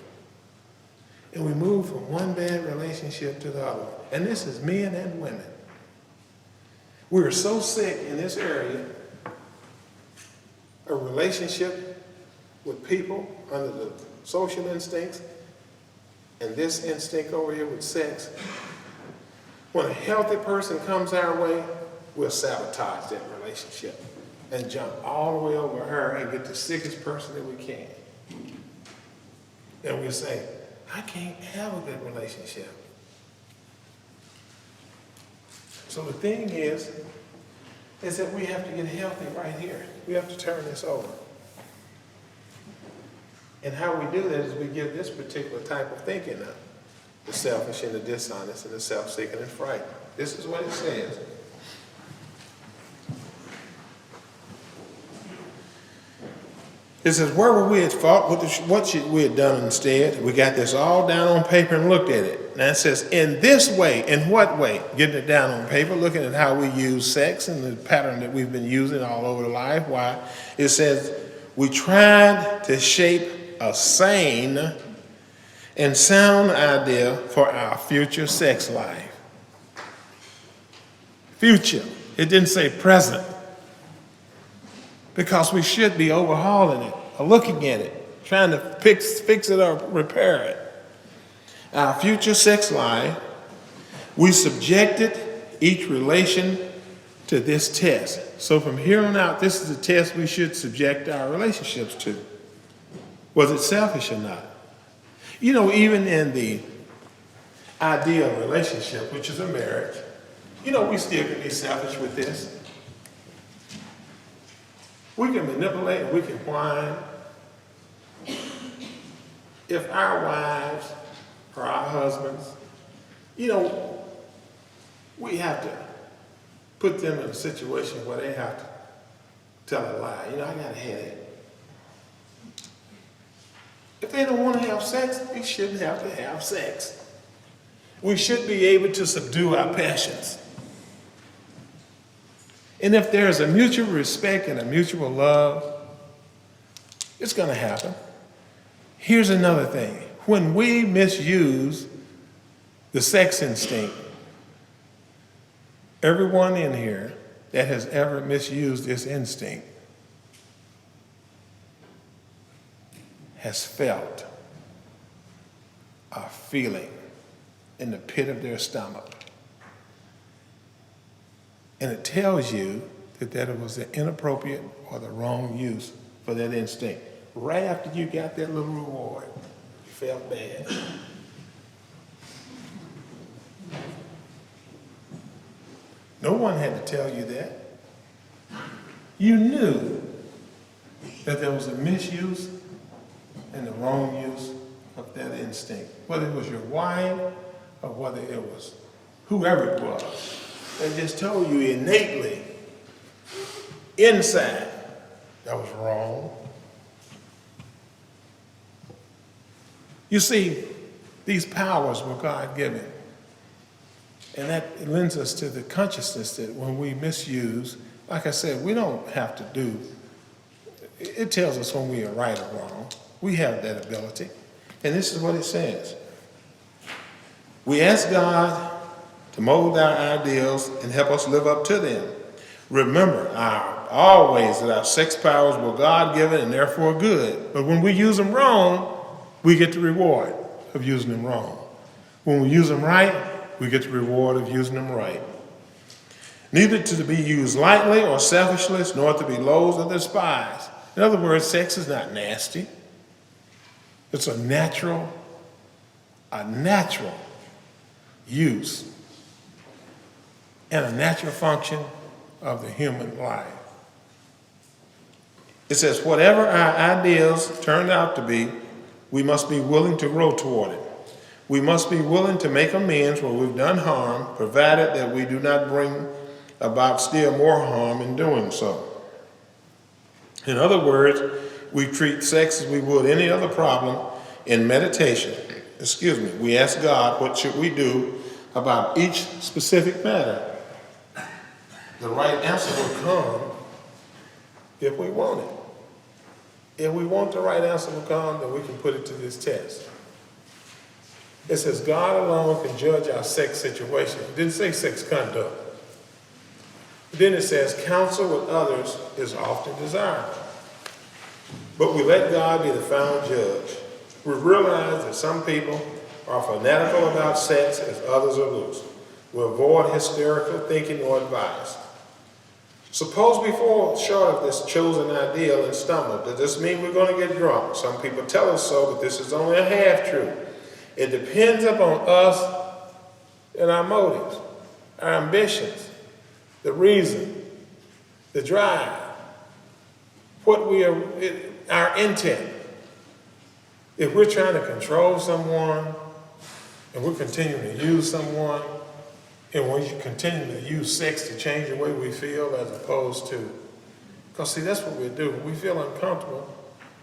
Speaker 1: And we move from one bad relationship to the other. And this is men and women. We are so sick in this area of relationship with people under the social instincts and this instinct over here with sex. When a healthy person comes our way, we'll sabotage that relationship and jump all the way over her and get the sickest person that we can. And we'll say, I can't have a good relationship. So the thing is that we have to get healthy right here. We have to turn this over. And how we do that is we give this particular type of thinking up. The selfish and the dishonest and the self-seeking and frightened. This is what it says. It says, where were we at fault? What should we have done instead? We got this all down on paper and looked at it. Now it says, in this way. In what way? Getting it down on paper, looking at how we use sex and the pattern that we've been using all over life. Why? It says, we tried to shape a sane and sound idea for our future sex life. Future. It didn't say present. Because we should be overhauling it or looking at it, trying to fix it or repair it. Our future sex life, we subjected each relation to this test. So from here on out, this is a test we should subject our relationships to. Was it selfish or not? You know, even in the ideal relationship, which is a marriage, you know, we still can be selfish with this. We can manipulate and we can whine. If our wives or our husbands, you know, we have to put them in a situation where they have to tell a lie. You know, I got a headache. If they don't want to have sex, we shouldn't have to have sex. We should be able to subdue our passions. And if there's a mutual respect and a mutual love, it's going to happen. Here's another thing. When we misuse the sex instinct, everyone in here that has ever misused this instinct has felt a feeling in the pit of their stomach. And it tells you that it was the inappropriate or the wrong use for that instinct. Right after you got that little reward, you felt bad. No one had to tell you that. You knew that there was a misuse and the wrong use of that instinct. Whether it was your wife or whether it was whoever it was. They just told you innately, inside, that was wrong. You see, these powers were God-given. And that lends us to the consciousness that when we misuse, like I said, we don't have to do, it tells us when we are right or wrong. We have that ability. And this is what it says. We ask God to mold our ideals and help us live up to them. Remember always that our sex powers were God-given and therefore good. But when we use them wrong, we get the reward of using them wrong. When we use them right, we get the reward of using them right. Neither to be used lightly or selfishly, nor to be loathed or despised. In other words, sex is not nasty. It's a natural use and a natural function of the human life. It says, whatever our ideals turned out to be, we must be willing to grow toward it. We must be willing to make amends where we've done harm, provided that we do not bring about still more harm in doing so. In other words, we treat sex as we would any other problem in meditation. We ask God, what should we do about each specific matter? The right answer will come if we want it. If we want the right answer will come, then we can put it to this test. It says God alone can judge our sex situation. It didn't say sex conduct. Then it says counsel with others is often desired. But we let God be the final judge. We realize that some people are fanatical about sex as others are loose. We avoid hysterical thinking or advice. Suppose we fall short of this chosen ideal and stumble. Does this mean we're going to get drunk? Some people tell us so, but this is only a half-truth. It depends upon us and our motives, our ambitions, the reason, the drive, our intent. If we're trying to control someone and we're continuing to use someone, and we continue to use sex to change the way we feel as opposed to, because see, that's what we do. When we feel uncomfortable,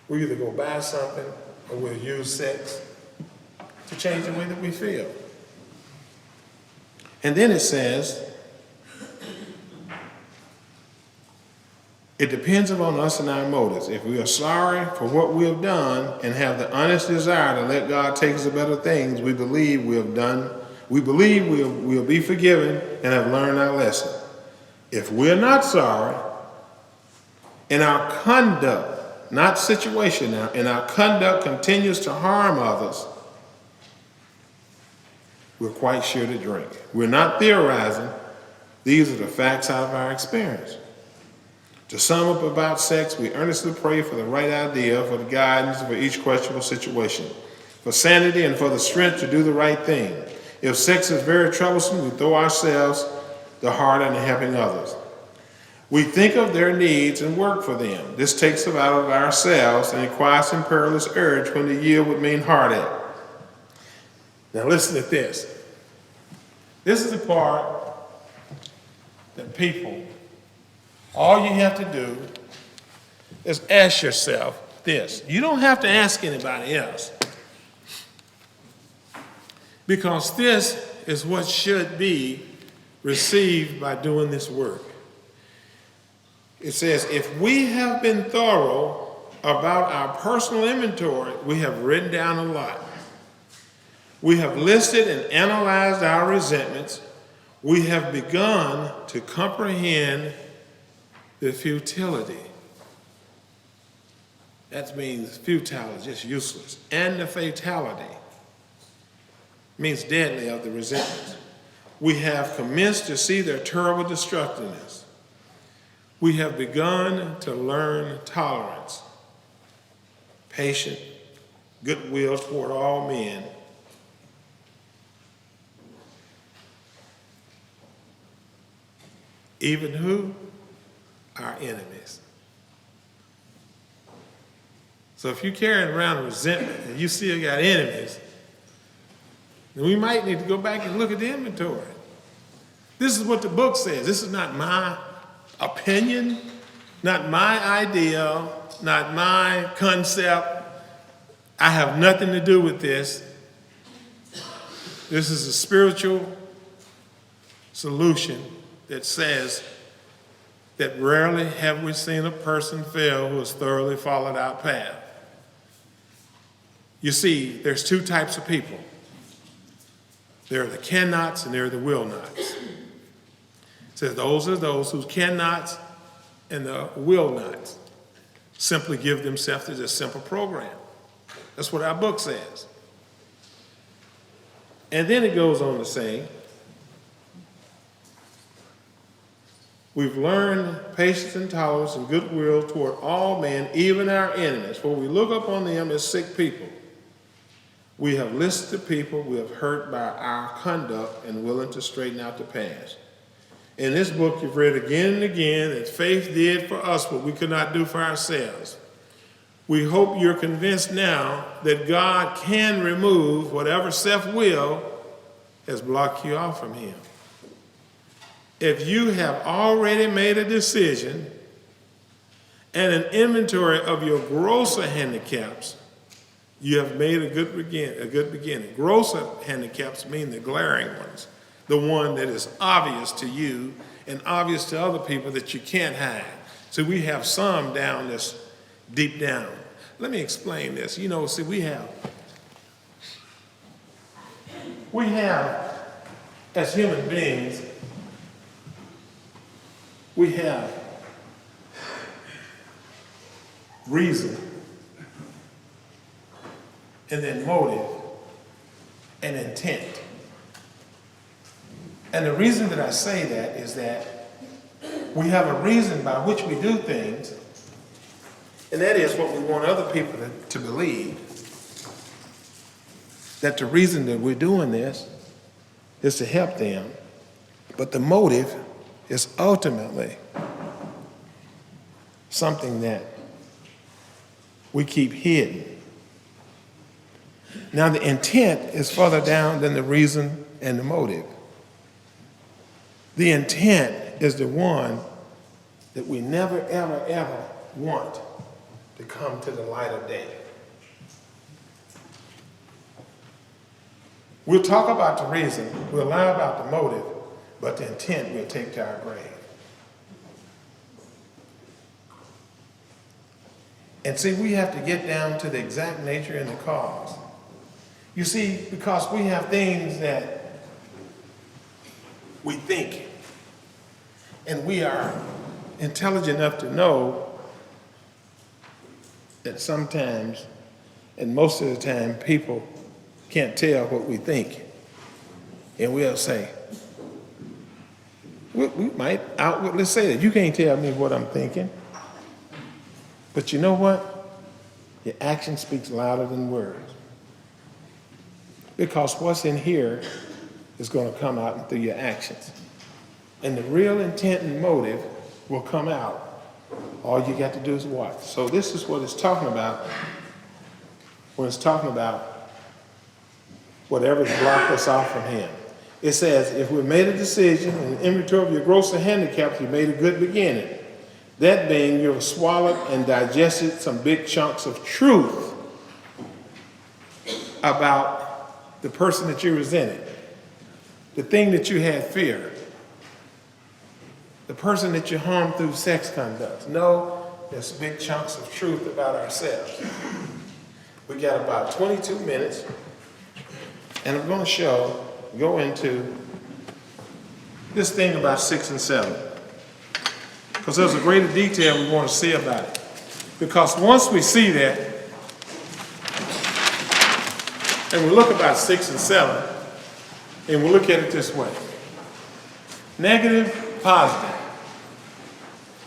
Speaker 1: we either go buy something or we'll use sex to change the way that we feel. And then it says, It depends upon us and our motives. If we are sorry for what we have done and have the honest desire to let God take us to better things, we believe we'll be forgiven and have learned our lesson. If we're not sorry, and our conduct, not situation now, and our conduct continues to harm others, we're quite sure to drink. We're not theorizing. These are the facts out of our experience. To sum up about sex, we earnestly pray for the right idea, for the guidance for each questionable situation, for sanity and for the strength to do the right thing. If sex is very troublesome, we throw ourselves the harder in helping others. We think of their needs and work for them. This takes them out of ourselves and requires some perilous urge when the yield would mean heartache. Now listen to this. This is the part that people, all you have to do is ask yourself this. You don't have to ask anybody else, because this is what should be received by doing this work. It says, if we have been thorough about our personal inventory, we have written down a lot. We have listed and analyzed our resentments. We have begun to comprehend the futility. That means futile is just useless. And the fatality means deadly of the resentments. We have commenced to see their terrible destructiveness. We have begun to learn tolerance, patience, goodwill toward all men, even who? Our enemies. So if you're carrying around resentment and you still got enemies, then we might need to go back and look at the inventory. This is what the book says. This is not my opinion, not my idea, not my concept. I have nothing to do with this. This is a spiritual solution that says that rarely have we seen a person fail who has thoroughly followed our path. You see, there's two types of people. There are the cannots and there are the will nots. It says those are those who cannots and the will nots simply give themselves to this simple program. That's what our book says. And then it goes on to say, we've learned patience and tolerance and goodwill toward all men, even our enemies, for we look upon them as sick people. We have listened to people we have hurt by our conduct and willing to straighten out the past. In this book, you've read again and again that faith did for us what we could not do for ourselves. We hope you're convinced now that God can remove whatever self-will has blocked you off from Him. If you have already made a decision and an inventory of your grosser handicaps, you have made a good beginning. Grosser handicaps mean the glaring ones, the one that is obvious to you and obvious to other people that you can't hide. So we have some down this deep down. Let me explain this. You know, see, we have, as human beings, we have reason, and then motive, and intent. And the reason that I say that is that we have a reason by which we do things, and that is what we want other people to believe. That the reason that we're doing this is to help them, but the motive is ultimately something that we keep hidden. Now, the intent is further down than the reason and the motive. The intent is the one that we never, ever, ever want to come to the light of day. We'll talk about the reason, we'll lie about the motive, but the intent we'll take to our grave. And see, we have to get down to the exact nature and the cause. You see, because we have things that we think, and we are intelligent enough to know that sometimes, and most of the time, people can't tell what we think. And we'll say, we might outwardly say that, you can't tell me what I'm thinking. But you know what? Your action speaks louder than words. Because what's in here is going to come out through your actions. And the real intent and motive will come out. All you got to do is watch. So this is what it's talking about when it's talking about whatever's blocked us off from him. It says, if we made a decision in inventory of your growths and handicaps, you made a good beginning. That being, you have swallowed and digested some big chunks of truth about the person that you resented, the thing that you had fear, the person that you harmed through sex conduct. No, there's big chunks of truth about ourselves. We got about 22 minutes, and I'm going to go into this thing about 6 and 7. Because there's a greater detail we want to see about it. Because once we see that, and we look about 6 and 7, and we look at it this way. Negative, positive.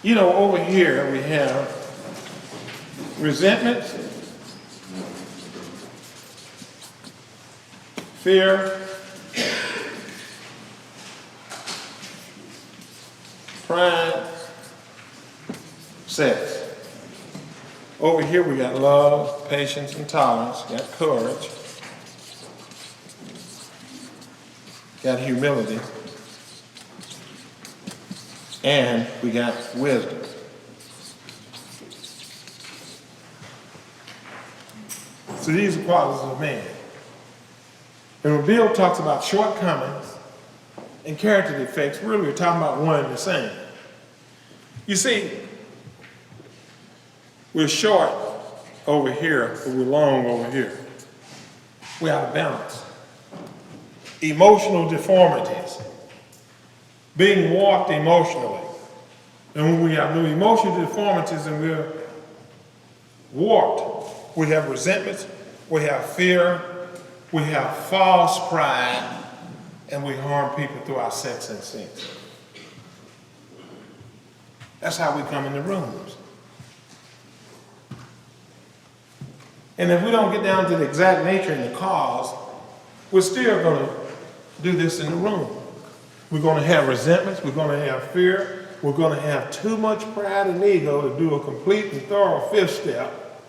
Speaker 1: You know, over here we have resentment, fear, pride, sex. Over here we got love, patience, and tolerance. Got courage. Got humility. And we got wisdom. So these are qualities of man. And when Bill talks about shortcomings and character defects, really we're talking about one and the same. You see, we're short over here, but we're long over here. We're out of balance. Emotional deformities. Being warped emotionally. And when we have new emotional deformities and we're warped, we have resentments, we have fear, we have false pride, and we harm people through our sex instincts. That's how we come in the rooms. And if we don't get down to the exact nature and the cause, we're still going to do this in the room. We're going to have resentments, we're going to have fear, we're going to have too much pride and ego to do a complete and thorough fifth step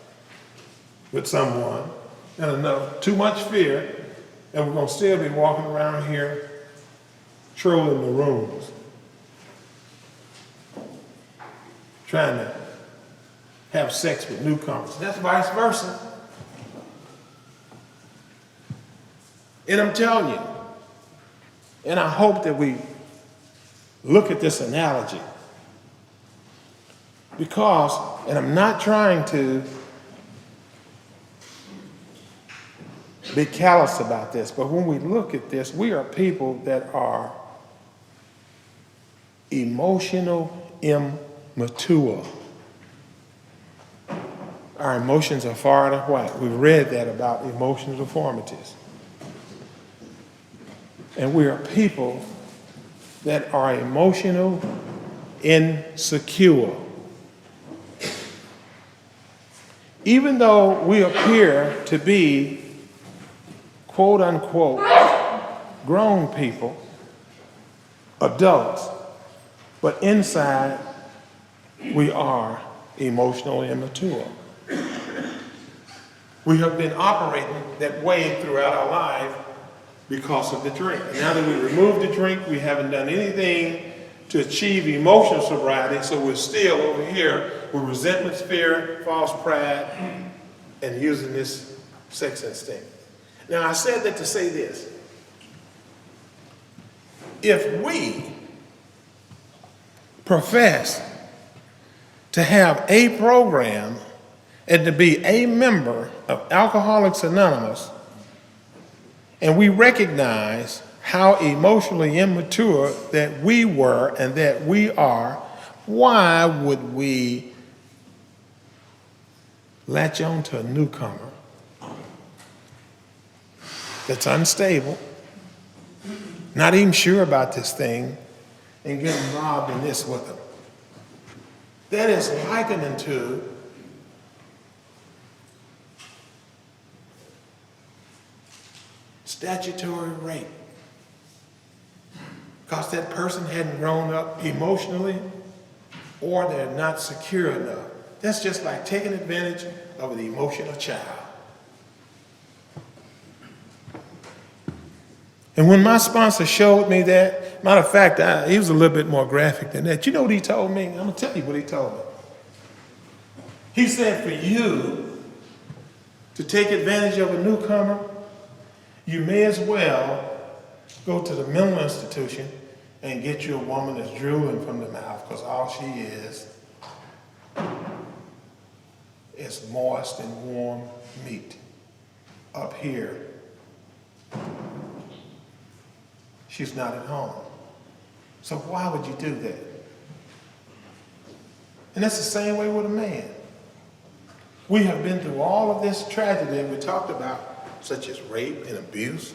Speaker 1: with someone, and enough, too much fear, and we're going to still be walking around here trolling the rooms, trying to have sex with newcomers. That's vice versa. And I'm telling you, and I hope that we look at this analogy because, and I'm not trying to be callous about this, but when we look at this, we are people that are emotional immature. Our emotions are far to white. We read that about emotional deformities. And we are people that are emotional insecure. Even though we appear to be, quote unquote, grown people, adults, but inside we are emotionally immature. We have been operating that way throughout our life because of the drink. And now that we removed the drink, we haven't done anything to achieve emotional sobriety, so we're still over here with resentment, fear, false pride, and using this sex instinct. Now, I said that to say this. If we profess to have a program and to be a member of Alcoholics Anonymous, and we recognize how emotionally immature that we were and that we are, why would we latch on to a newcomer that's unstable, not even sure about this thing, and get involved in this with them? That is likened to statutory rape, because that person hadn't grown up emotionally or they're not secure enough. That's just like taking advantage of an emotional child. And when my sponsor showed me that, matter of fact, he was a little bit more graphic than that. You know what he told me? I'm going to tell you what he told me. He said, for you to take advantage of a newcomer, you may as well go to the mental institution and get you a woman that's drooling from the mouth, because all she is moist and warm meat. Up here, she's not at home. So why would you do that? And that's the same way with a man. We have been through all of this tragedy we talked about, such as rape and abuse.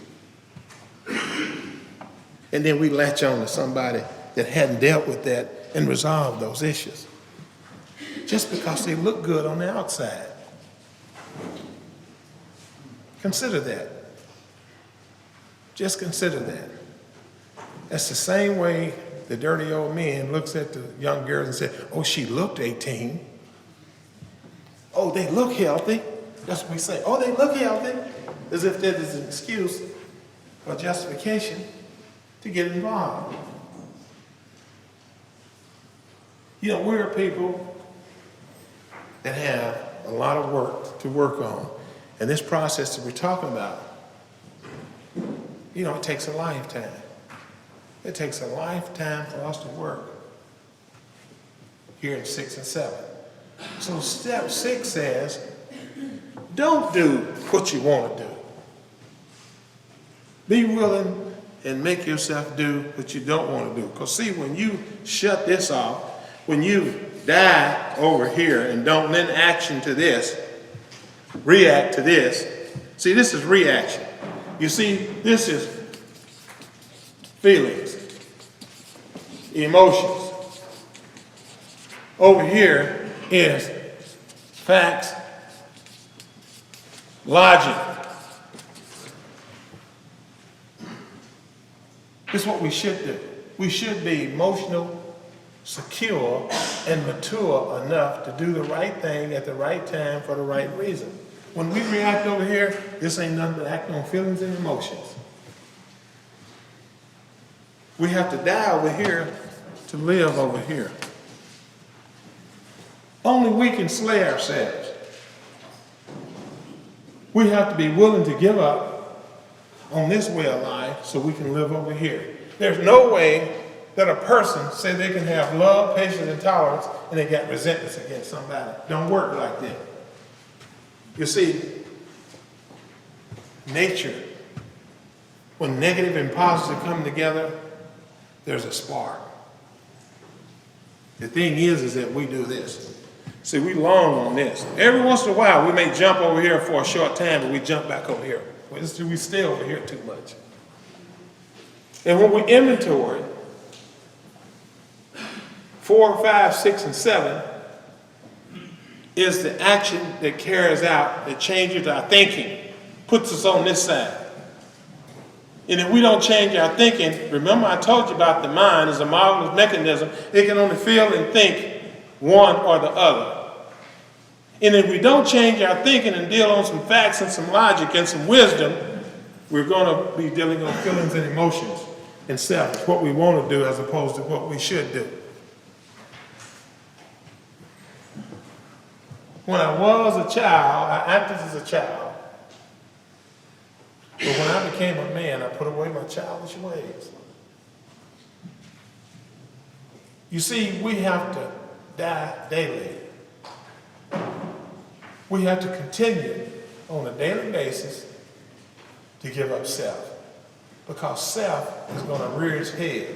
Speaker 1: And then we latch on to somebody that hadn't dealt with that and resolved those issues, just because they look good on the outside. Consider that. Just consider that. That's the same way the dirty old man looks at the young girls and says, oh, she looked 18. Oh, they look healthy. That's what we say. Oh, they look healthy. As if that is an excuse or justification to get involved. You know, we're people that have a lot of work to work on. And this process that we're talking about, you know, it takes a lifetime. It takes a lifetime for us to work here in 6 and 7. So step 6 says, don't do what you want to do. Be willing and make yourself do what you don't want to do. Because see, when you shut this off, when you die over here and don't lend action to this, react to this, see, this is reaction. You see, this is feelings, emotions. Over here is facts, logic. This is what we should do. We should be emotional, secure, and mature enough to do the right thing at the right time for the right reason. When we react over here, this ain't nothing but acting on feelings and emotions. We have to die over here to live over here. Only we can slay ourselves. We have to be willing to give up on this way of life so we can live over here. There's no way that a person say they can have love, patience, and tolerance and they got resentments against somebody. Don't work like that. You see, nature, when negative and positive come together, there's a spark. The thing is that we do this. See, we long on this. Every once in a while, we may jump over here for a short time, but we jump back over here. We stay over here too much. And when we inventory 4, 5, 6, and 7 is the action that carries out, that changes our thinking, puts us on this side. And if we don't change our thinking, remember I told you about the mind is a marvelous mechanism. It can only feel and think one or the other. And if we don't change our thinking and deal on some facts and some logic and some wisdom, we're going to be dealing on feelings and emotions and selfish, what we want to do as opposed to what we should do. When I was a child, I acted as a child. But when I became a man, I put away my childish ways. You see, we have to die daily. We have to continue on a daily basis to give up self, because self is going to rear its head.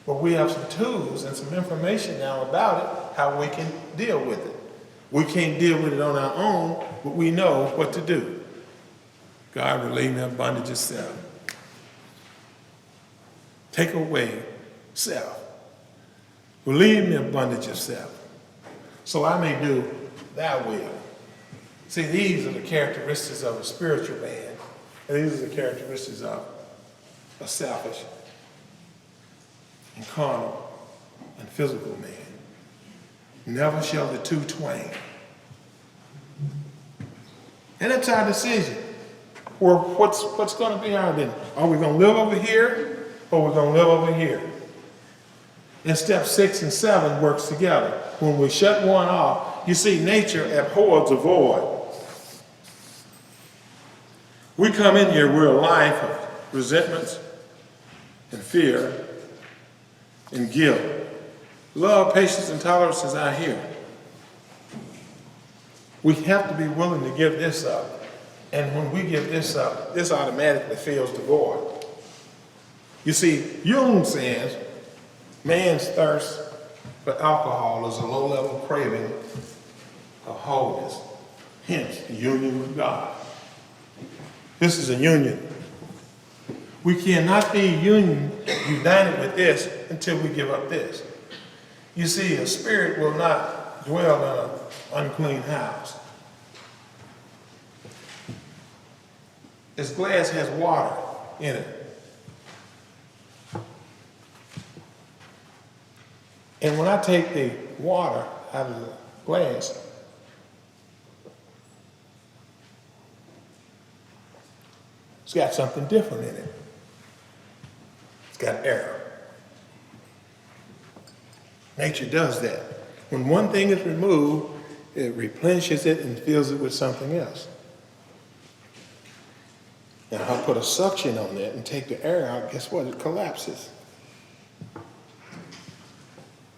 Speaker 1: But we have some tools and some information now about it, how we can deal with it. We can't deal with it on our own, but we know what to do. God, relieve me of bondage of self. Take away self. Relieve me of bondage of self, so I may do thy will. See, these are the characteristics of a spiritual man, and these are the characteristics of a selfish and carnal and physical man. Never shall the two twain. And it's our decision. Or what's going to be our decision? Are we going to live over here, or we're going to live over here? And step 6 and 7 works together. When we shut one off, you see, nature abhors a void. We come in here, we're a life of resentments and fear and guilt. Love, patience, and tolerance is out here. We have to be willing to give this up. And when we give this up, this automatically fills the void. You see, Jung says, man's thirst for alcohol is a low-level craving of wholeness, hence the union with God. This is a union. We cannot be united with this until we give up this. You see, a spirit will not dwell in an unclean house. This glass has water in it. And when I take the water out of the glass, it's got something different in it. It's got air. Nature does that. When one thing is removed, it replenishes it and fills it with something else. Now, I'll put a suction on it and take the air out, guess what? It collapses.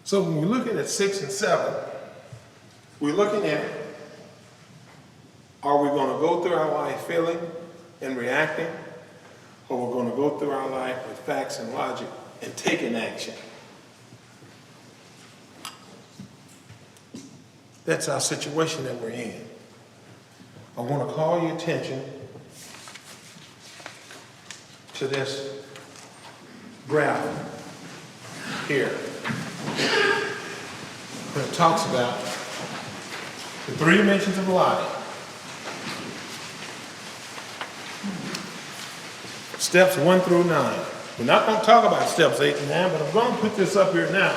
Speaker 1: So when we look at 6 and 7, we're looking at, are we going to go through our life feeling and reacting, or we're going to go through our life with facts and logic and taking action? That's our situation that we're in. I want to call your attention to this graph here. When it talks about the 3 dimensions of life. Steps 1 through 9. We're not going to talk about steps 8 and 9, but I'm going to put this up here now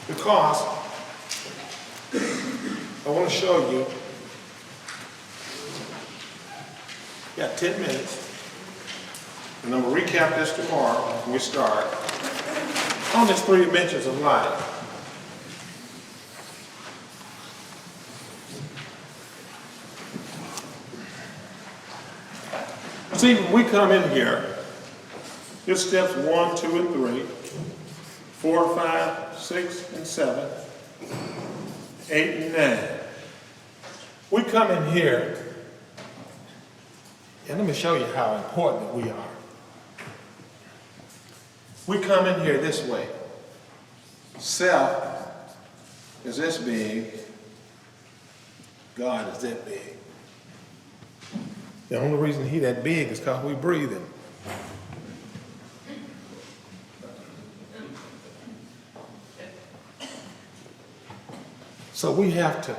Speaker 1: because I want to show you. Got 10 minutes. And I'm going to recap this tomorrow when we start on these 3 dimensions of life. See, when we come in here, it's steps 1, 2, and 3, 4, 5, 6, and 7, 8, and 9. We come in here, and let me show you how important we are. We come in here this way. Self is this big, God is that big. The only reason he that big is because we breathe him. So we have to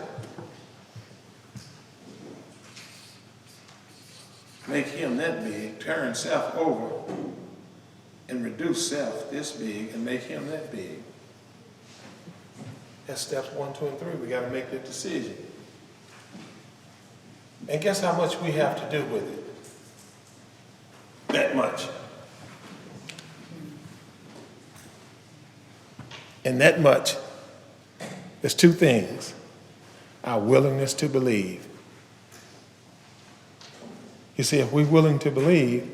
Speaker 1: make him that big, turn self over, and reduce self this big and make him that big. That's steps 1, 2, and 3. We got to make that decision. And guess how much we have to do with it? That much. And that much is 2 things. Our willingness to believe. You see, if we're willing to believe,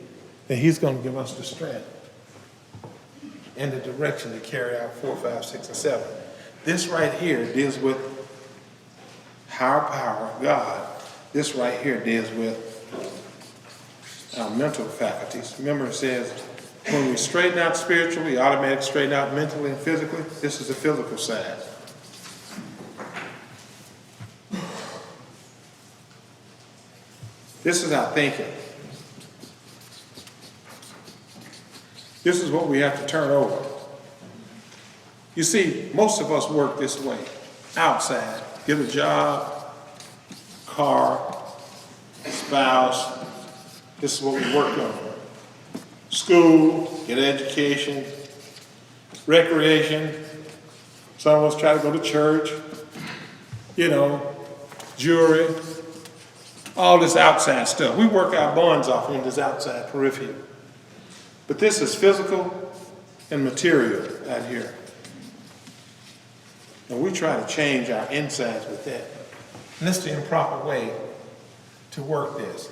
Speaker 1: then he's going to give us the strength and the direction to carry out 4, 5, 6, and 7. This right here deals with higher power, God, This right here deals with our mental faculties. Remember, it says when we straighten out spiritually, we automatically straighten out mentally and physically. This is the physical side. This is our thinking. This is what we have to turn over. You see, most of us work this way, outside. Get a job, car, spouse. This is what we work on. School, get an education, recreation. Some of us try to go to church, jewelry, all this outside stuff. We work our buns off in this outside periphery. But this is physical and material out here. And we try to change our insides with that. And this is the improper way to work this.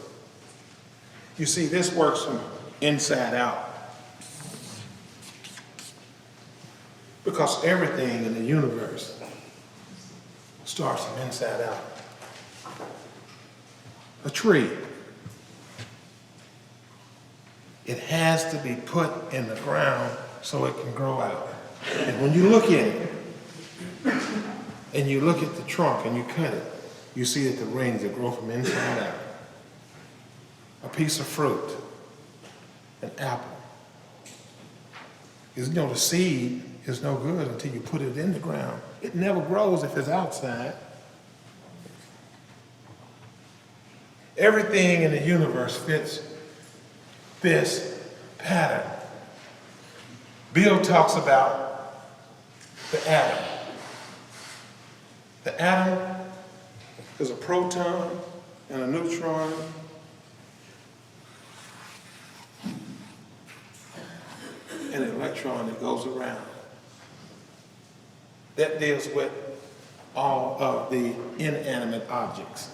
Speaker 1: You see, this works from inside out. Because everything in the universe starts from inside out. A tree, it has to be put in the ground so it can grow out. And when you look at it, and you look at the trunk and you cut it, you see that the rings that grow from inside out. A piece of fruit, an apple. The seed is no good until you put it in the ground. It never grows if it's outside. Everything in the universe fits this pattern. Bill talks about the atom. The atom is a proton and a neutron and an electron that goes around. That deals with all of the inanimate objects.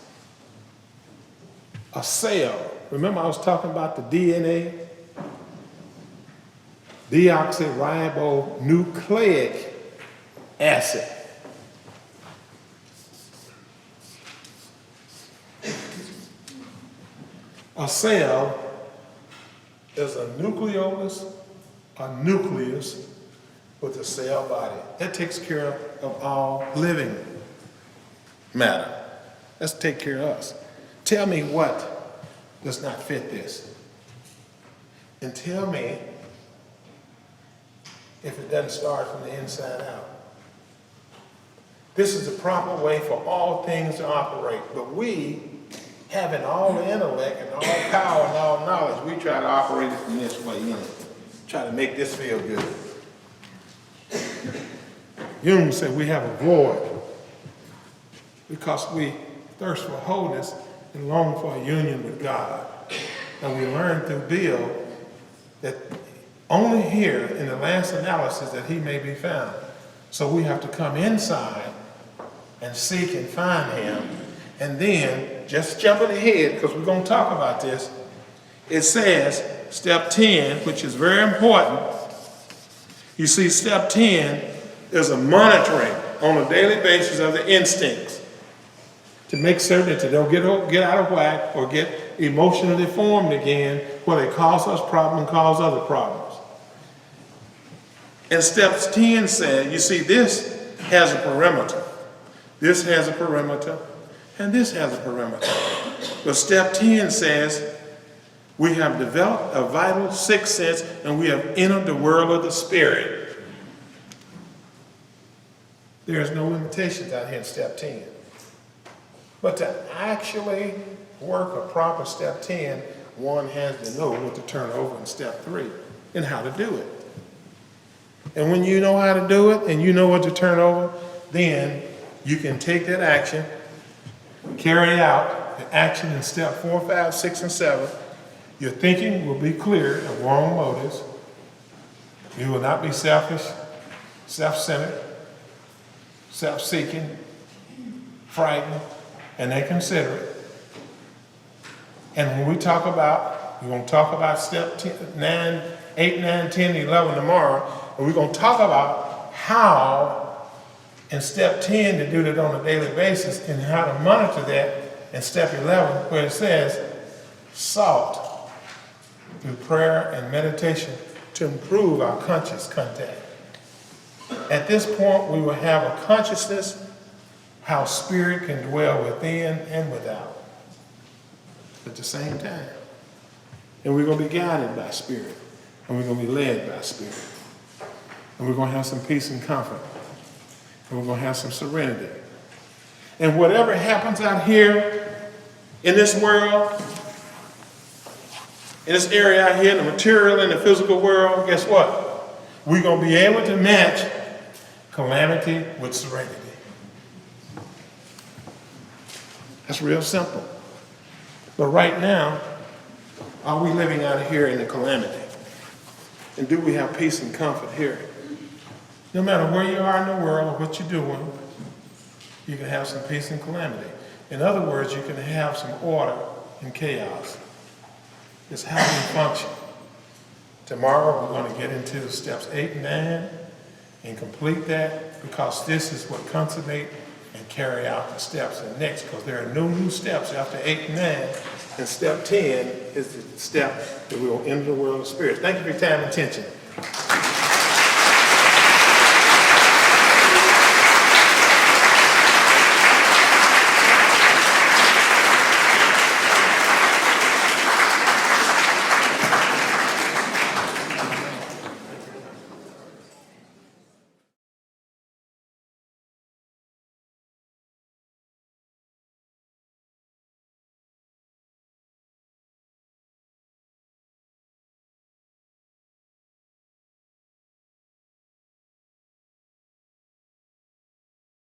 Speaker 1: A cell, remember I was talking about the DNA? Deoxyribonucleic acid. A cell is a nucleus with a cell body. That takes care of all living matter. Let's take care of us. Tell me what does not fit this. And tell me if it doesn't start from the inside out. This is the proper way for all things to operate. But we, having all the intellect and all power and all knowledge, we try to operate it from this way, try to make this feel good. Jung said we have a void because we thirst for wholeness and long for a union with God. And we learned through Bill that only here in the last analysis that he may be found. So we have to come inside and seek and find him. And then, just jumping ahead, because we're going to talk about this, it says, step 10, which is very important. You see, step 10 is a monitoring on a daily basis of the instincts to make certain that they don't get out of whack or get emotionally formed again, where they cause us problems and cause other problems. And step 10 said, you see, this has a perimeter. This has a perimeter. And this has a perimeter. But step 10 says, we have developed a vital sixth sense and we have entered the world of the spirit. There's no limitations out here in step 10. But to actually work a proper step 10, one has to know what to turn over in step 3 and how to do it. And when you know how to do it and you know what to turn over, then you can take that action, carry out the action in step 4, 5, 6, and 7. Your thinking will be clear of wrong motives. You will not be selfish, self-centered, self-seeking, frightened, and inconsiderate. And when we talk about, we're going to talk about step 8, 9, 10, 11 tomorrow, and we're going to talk about how in step 10 to do that on a daily basis and how to monitor that in step 11 where it says, sought through prayer and meditation to improve our conscious contact. At this point, we will have a consciousness how spirit can dwell within and without at the same time. And we're going to be guided by spirit, and we're going to be led by spirit. And we're going to have some peace and comfort, and we're going to have some serenity. And whatever happens out here in this world, in this area out here, in the material and the physical world, guess what? We're going to be able to match calamity with serenity. That's real simple. But right now, are we living out here in the calamity? And do we have peace and comfort here? No matter where you are in the world or what you're doing, you can have some peace and calamity. In other words, you can have some order and chaos. It's how we function. Tomorrow we're going to get into steps 8 and 9 and complete that, because this is what consummate and carry out the steps and next, because there are no new steps after 8 and 9, and step 10 is the step that we will enter the world of spirits. Thank you for your time and attention.